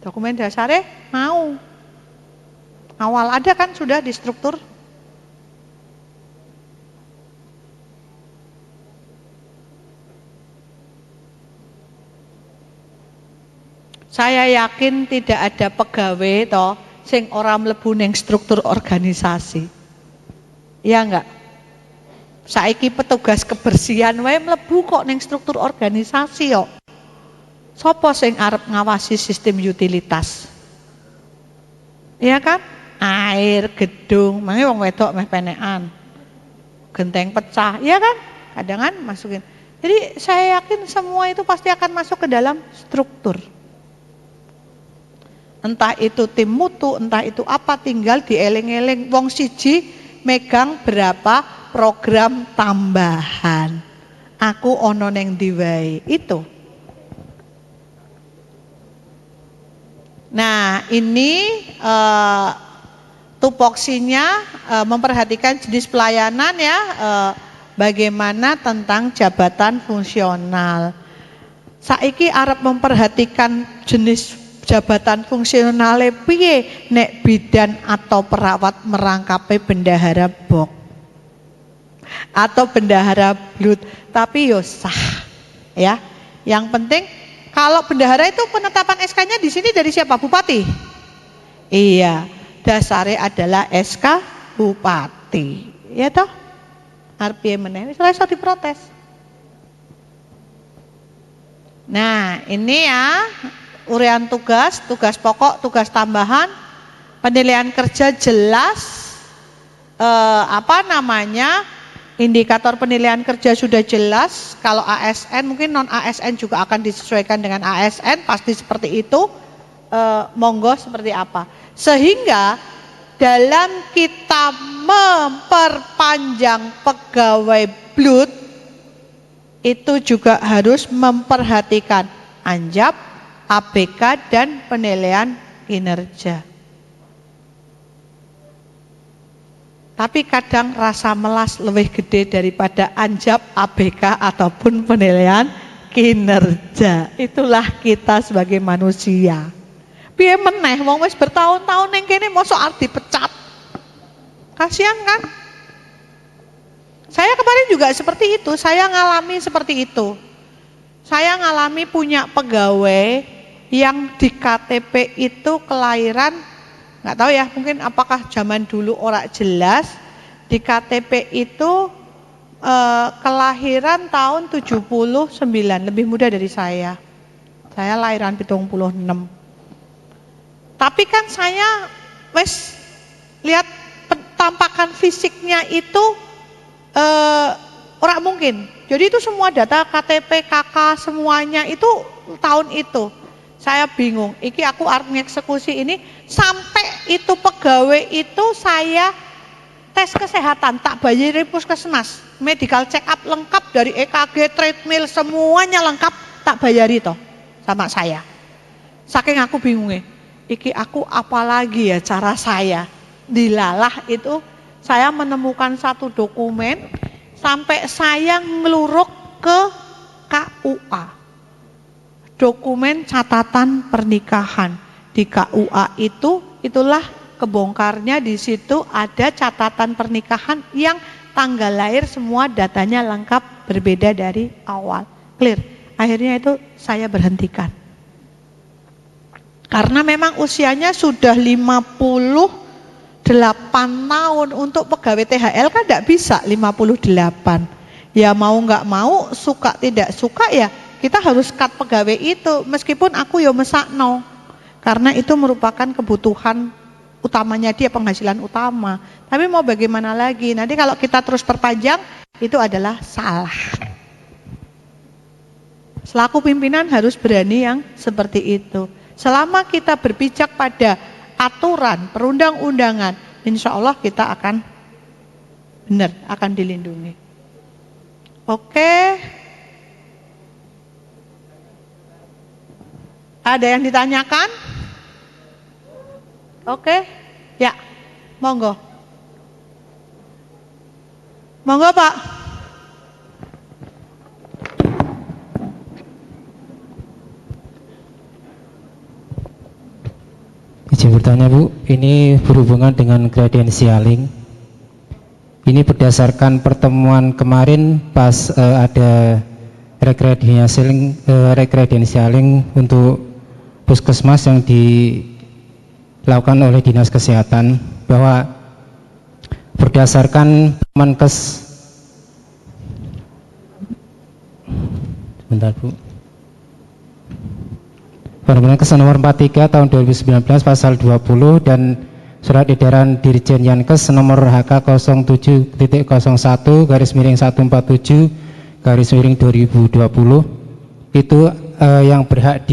Dokumen dasarnya mau. Awal ada kan sudah di struktur. Saya yakin tidak ada pegawai toh sing ora mlebu ning struktur organisasi. Iya enggak? Saiki petugas kebersihan wae mlebu kok ning struktur organisasi kok. Sopo sing arep ngawasi sistem utilitas? Iya kan? Air, gedung, mangi wong wedok meh penekan. Genteng pecah, iya kan? Kadangan masukin. Jadi saya yakin semua itu pasti akan masuk ke dalam struktur. Entah itu tim mutu, entah itu apa, tinggal dieling-eling wong siji megang berapa program tambahan. Aku ono neng diwai itu. Nah ini tupoksinya memperhatikan jenis pelayanan ya, bagaimana tentang jabatan fungsional. Saiki arep memperhatikan jenis jabatan fungsionale piye nek bidan atau perawat merangkapi bendahara bok atau bendahara blood, tapi yo sah ya. Yang penting kalau bendahara itu penetapan SK-nya di sini dari siapa? Bupati. Iya, dasarnya adalah SK Bupati. Ya toh? Arep piye meneh wis ora iso diprotes. Nah, ini ya urean tugas, tugas pokok, tugas tambahan, penilaian kerja jelas, indikator penilaian kerja sudah jelas. Kalau ASN mungkin non ASN juga akan disesuaikan dengan ASN, pasti seperti itu. Monggo seperti apa? Sehingga dalam kita memperpanjang pegawai blood itu juga harus memperhatikan anjap, ABK dan penilaian kinerja. Tapi kadang rasa melas lebih gede daripada anjap, ABK ataupun penilaian kinerja. Itulah kita sebagai manusia. Piye meneh wong wis bertahun-tahun ning kene mosok arep dipecat. Kasihan kan? Saya kemarin juga seperti itu, saya ngalami seperti itu. Saya ngalami punya pegawai yang di KTP itu kelahiran, nggak tahu ya, mungkin apakah zaman dulu ora jelas, di KTP itu kelahiran tahun 79, lebih muda dari saya. Saya lahiran 76. Tapi kan saya wes lihat tampakan fisiknya itu ora mungkin. Jadi itu semua data KTP, KK semuanya itu tahun itu. Saya bingung, iki aku arep ngeksekusi ini sampai itu pegawai itu saya tes kesehatan tak bayari puskesmas, medical check up lengkap dari EKG, treadmill semuanya lengkap tak bayari toh sama saya. Saking aku bingungnya, iki aku apalagi ya cara saya dilalah itu. Saya menemukan satu dokumen sampai saya ngeluruk ke KUA. Dokumen catatan pernikahan di KUA itulah kebongkarnya. Di situ ada catatan pernikahan yang tanggal lahir semua datanya lengkap berbeda dari awal. Clear? Akhirnya itu saya berhentikan. Karena memang usianya sudah 58 tahun, untuk pegawai THL kan tidak bisa 58. Ya mau nggak mau, suka tidak suka ya kita harus cut pegawai itu, meskipun aku ya mesakno. Karena itu merupakan kebutuhan utamanya dia, penghasilan utama. Tapi mau bagaimana lagi, nanti kalau kita terus perpanjang itu adalah salah. Selaku pimpinan harus berani yang seperti itu. Selama kita berpijak pada aturan perundang-undangan, insya Allah kita akan benar, akan dilindungi. Oke. Ada yang ditanyakan? Oke. Ya, monggo. Monggo Pak. Izin bertanya Bu, ini berhubungan dengan kredensialing. Ini berdasarkan pertemuan kemarin pas ada rekredensialing untuk puskesmas yang dilakukan oleh Dinas Kesehatan, bahwa berdasarkan Menkes, sebentar Bu, Permenkes nomor 43 tahun 2019 pasal 20 dan Surat Edaran Dirjen Yankes nomor HK 07.01-147/2020 itu yang berhak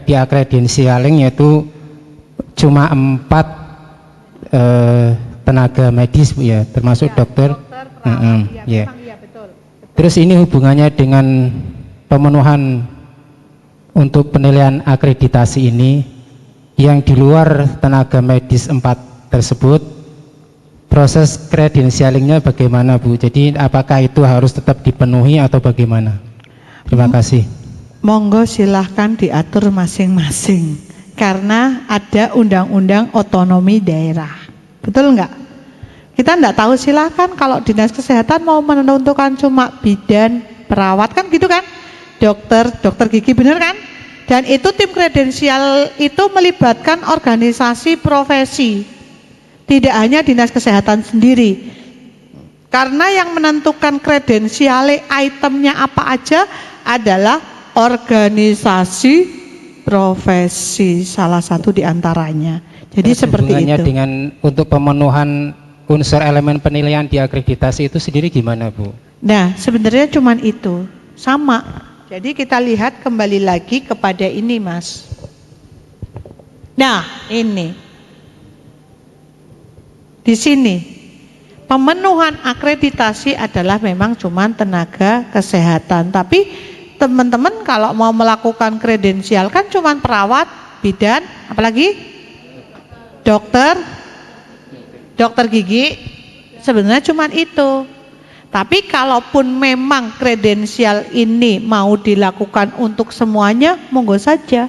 diakredensialing yaitu cuma 4 tenaga medis Bu ya, termasuk dokter. Ya. Betul. Terus ini hubungannya dengan pemenuhan untuk penilaian akreditasi ini yang di luar tenaga medis 4 tersebut, proses kredensialingnya bagaimana Bu? Jadi apakah itu harus tetap dipenuhi atau bagaimana? Terima kasih. Monggo silahkan diatur masing-masing, karena ada undang-undang otonomi daerah. Betul enggak? Kita enggak tahu, silahkan kalau Dinas Kesehatan mau menentukan cuma bidan, perawat kan gitu kan? Dokter gigi, bener kan? Dan itu tim kredensial itu melibatkan organisasi profesi, tidak hanya Dinas Kesehatan sendiri. Karena yang menentukan kredensial itemnya apa aja adalah organisasi profesi, salah satu diantaranya. Jadi seperti itu. Dengan untuk pemenuhan unsur elemen penilaian di akreditasi itu sendiri gimana Bu? Nah sebenarnya cuman itu, sama. Jadi kita lihat kembali lagi kepada ini Mas. Nah ini di sini pemenuhan akreditasi adalah memang cuman tenaga kesehatan. Tapi teman-teman kalau mau melakukan kredensial kan cuman perawat, bidan, apalagi dokter gigi, sebenarnya cuman itu. Tapi kalaupun memang kredensial ini mau dilakukan untuk semuanya, monggo saja.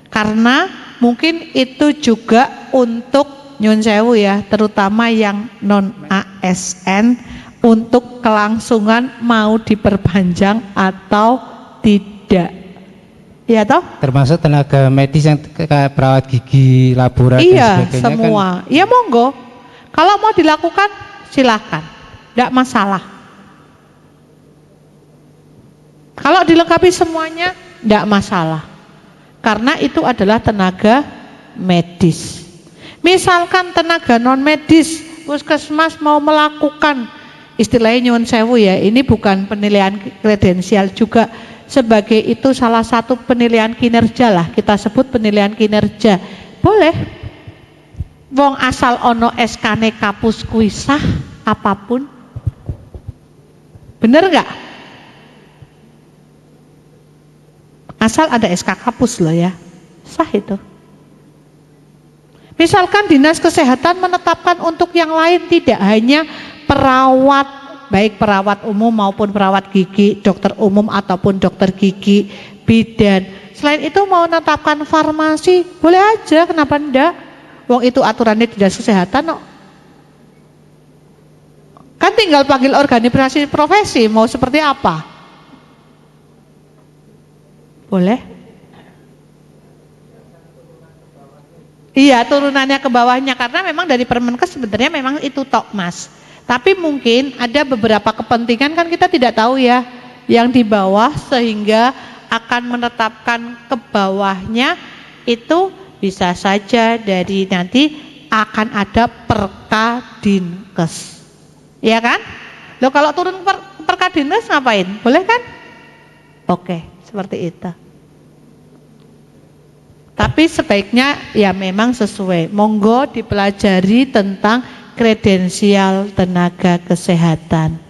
Karena mungkin itu juga untuk nyun sewu ya, terutama yang non ASN, untuk kelangsungan mau diperpanjang atau tidak. Ya toh? Termasuk tenaga medis yang kayak perawat gigi, laboratorium iya, dan sebagainya semua. Kan? Iya monggo. Kalau mau dilakukan silakan, tidak masalah. Kalau dilengkapi semuanya tidak masalah. Karena itu adalah tenaga medis. Misalkan tenaga non medis, puskesmas mau melakukan, istilahnya nyuwun sewu ya, ini bukan penilaian kredensial juga, sebagai itu salah satu penilaian kinerja lah, kita sebut penilaian kinerja. Boleh. Wong asal ono SK-ne kapus kuisah apapun. Bener nggak? Asal ada SK kapus loh ya, sah itu. Misalkan Dinas Kesehatan menetapkan untuk yang lain, tidak hanya perawat, baik perawat umum maupun perawat gigi, dokter umum ataupun dokter gigi, bidan. Selain itu mau menetapkan farmasi, boleh aja, kenapa enggak? Wong itu aturannya Dinas Kesehatan kok. Kan tinggal panggil organisasi profesi, mau seperti apa? Boleh? Iya, turunannya ke bawahnya, karena memang dari Permenkes sebenarnya memang itu tok Mas. Tapi mungkin ada beberapa kepentingan kan kita tidak tahu ya, yang di bawah sehingga akan menetapkan ke bawahnya itu bisa saja dari nanti akan ada Perkadinkes. Iya kan? Loh kalau turun Perkadinkes ngapain? Boleh kan? Oke, seperti itu. Tapi sebaiknya ya memang sesuai. Monggo dipelajari tentang kredensial tenaga kesehatan.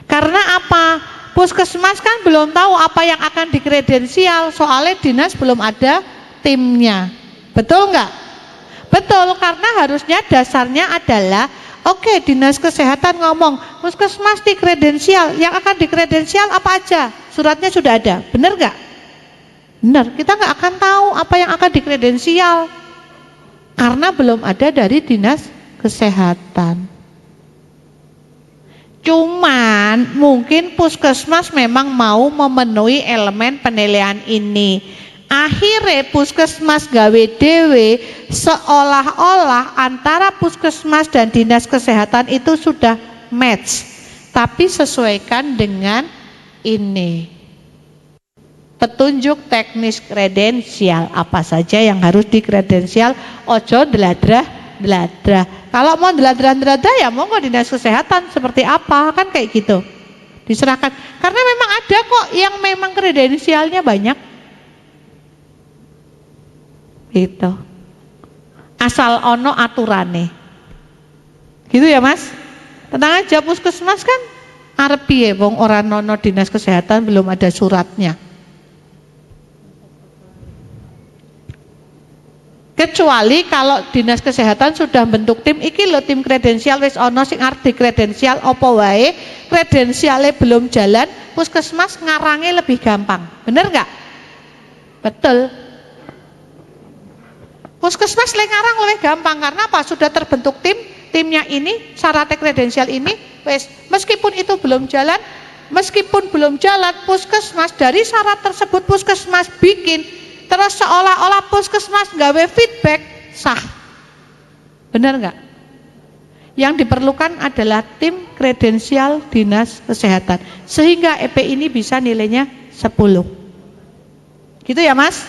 Karena apa? Puskesmas kan belum tahu apa yang akan dikredensial, soalnya dinas belum ada timnya. Betul nggak? Betul, karena harusnya dasarnya adalah oke, dinas kesehatan ngomong puskesmas dikredensial, yang akan dikredensial apa aja? Suratnya sudah ada, benar nggak? Benar, kita nggak akan tahu apa yang akan dikredensial karena belum ada dari dinas kesehatan. Cuman mungkin puskesmas memang mau memenuhi elemen penilaian ini. Akhirnya puskesmas gawe dewe seolah-olah antara puskesmas dan dinas kesehatan itu sudah match. Tapi sesuaikan dengan ini. Petunjuk teknis kredensial apa saja yang harus dikredensial, ojo deladrah. Kalau mau deladrah ya monggo dinas kesehatan seperti apa, kan kayak gitu diserahkan, karena memang ada kok yang memang kredensialnya banyak gitu, asal ono aturane gitu ya Mas. Tenang aja, puskesmas kan arep piye wong ora ono dinas kesehatan, belum ada suratnya. Kecuali kalau dinas kesehatan sudah bentuk tim, iki lho tim kredensial wis ono sing arep dikredensial apa wae, kredensialnya belum jalan, puskesmas ngarangnya lebih gampang. Bener nggak? Betul. Puskesmas le ngarang lebih gampang karena apa? Sudah terbentuk tim, timnya ini syaratnya kredensial ini, wis meskipun itu belum jalan, puskesmas dari syarat tersebut puskesmas bikin terus seolah-olah puskesmas gawe feedback sah. Benar nggak? Yang diperlukan adalah tim kredensial dinas kesehatan sehingga EP ini bisa nilainya 10. Gitu ya Mas?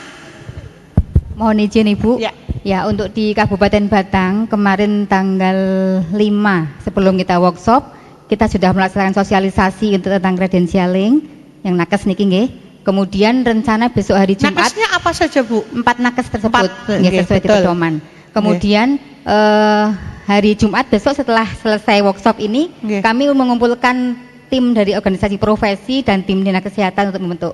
Mohon izin Ibu. Ya. Ya, untuk di Kabupaten Batang kemarin tanggal 5 sebelum kita workshop, kita sudah melaksanakan sosialisasi untuk tentang kredensialing yang nakes niki nggih. Kemudian rencana besok hari Jumat. Nakesnya apa saja Bu? 4 nakes tersebut, Nggih, sesuai di betul. pedoman. Kemudian hari Jumat besok setelah selesai workshop ini, Nggih. kami mengumpulkan tim dari organisasi profesi dan tim dinas kesehatan untuk membentuk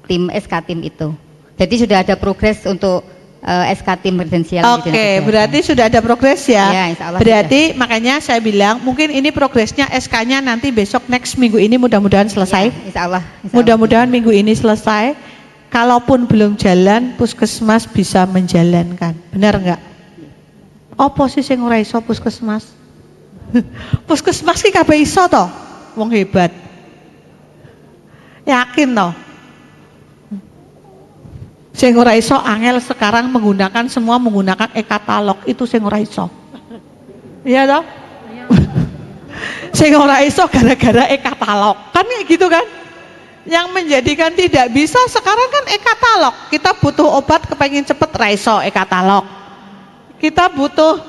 tim SK tim itu. Jadi sudah ada progres untuk SK tim kredensial. Oke, berarti sudah ada progres ya. Ya, insya Allah berarti makanya saya bilang mungkin ini progresnya SK-nya nanti besok next minggu ini mudah-mudahan selesai. Ya, insya Allah. Mudah-mudahan minggu ini selesai. Kalaupun belum jalan, puskesmas bisa menjalankan. Benar nggak? Apa sih sing ora iso puskesmas? Puskesmas ki kabeh iso toh? Wong hebat. Yakin toh? Sing ora iso angel sekarang semua menggunakan e-katalog, itu sing ora iso. Iya toh? Sing ora iso gara-gara e-katalog. Kan kayak gitu kan? Yang menjadikan tidak bisa sekarang kan e-katalog. Kita butuh obat kepengen cepet ra iso e-katalog. Kita butuh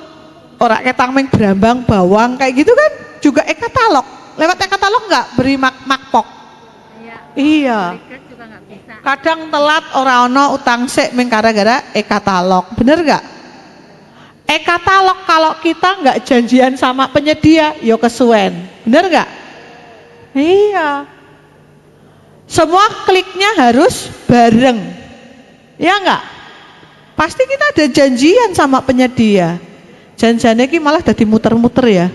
ora ketang meng brambang bawang kayak gitu kan juga e-katalog. Lewat e-katalog enggak beri makpok? Iya. Kadang telat ora ono utang sik ming gara-gara e-katalog. Bener enggak? E-katalog kalau kita enggak janjian sama penyedia, yo kesuwen. Bener enggak? Iya. Semua kliknya harus bareng. Ya enggak? Pasti kita ada janjian sama penyedia. Janjiannya ki malah dadi muter-muter ya.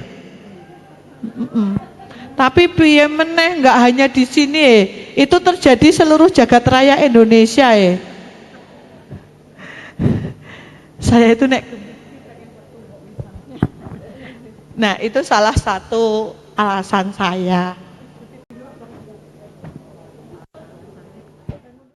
Tapi piye meneh enggak hanya di sini itu terjadi seluruh jagat raya Indonesia ya. Saya itu nah itu salah satu alasan saya.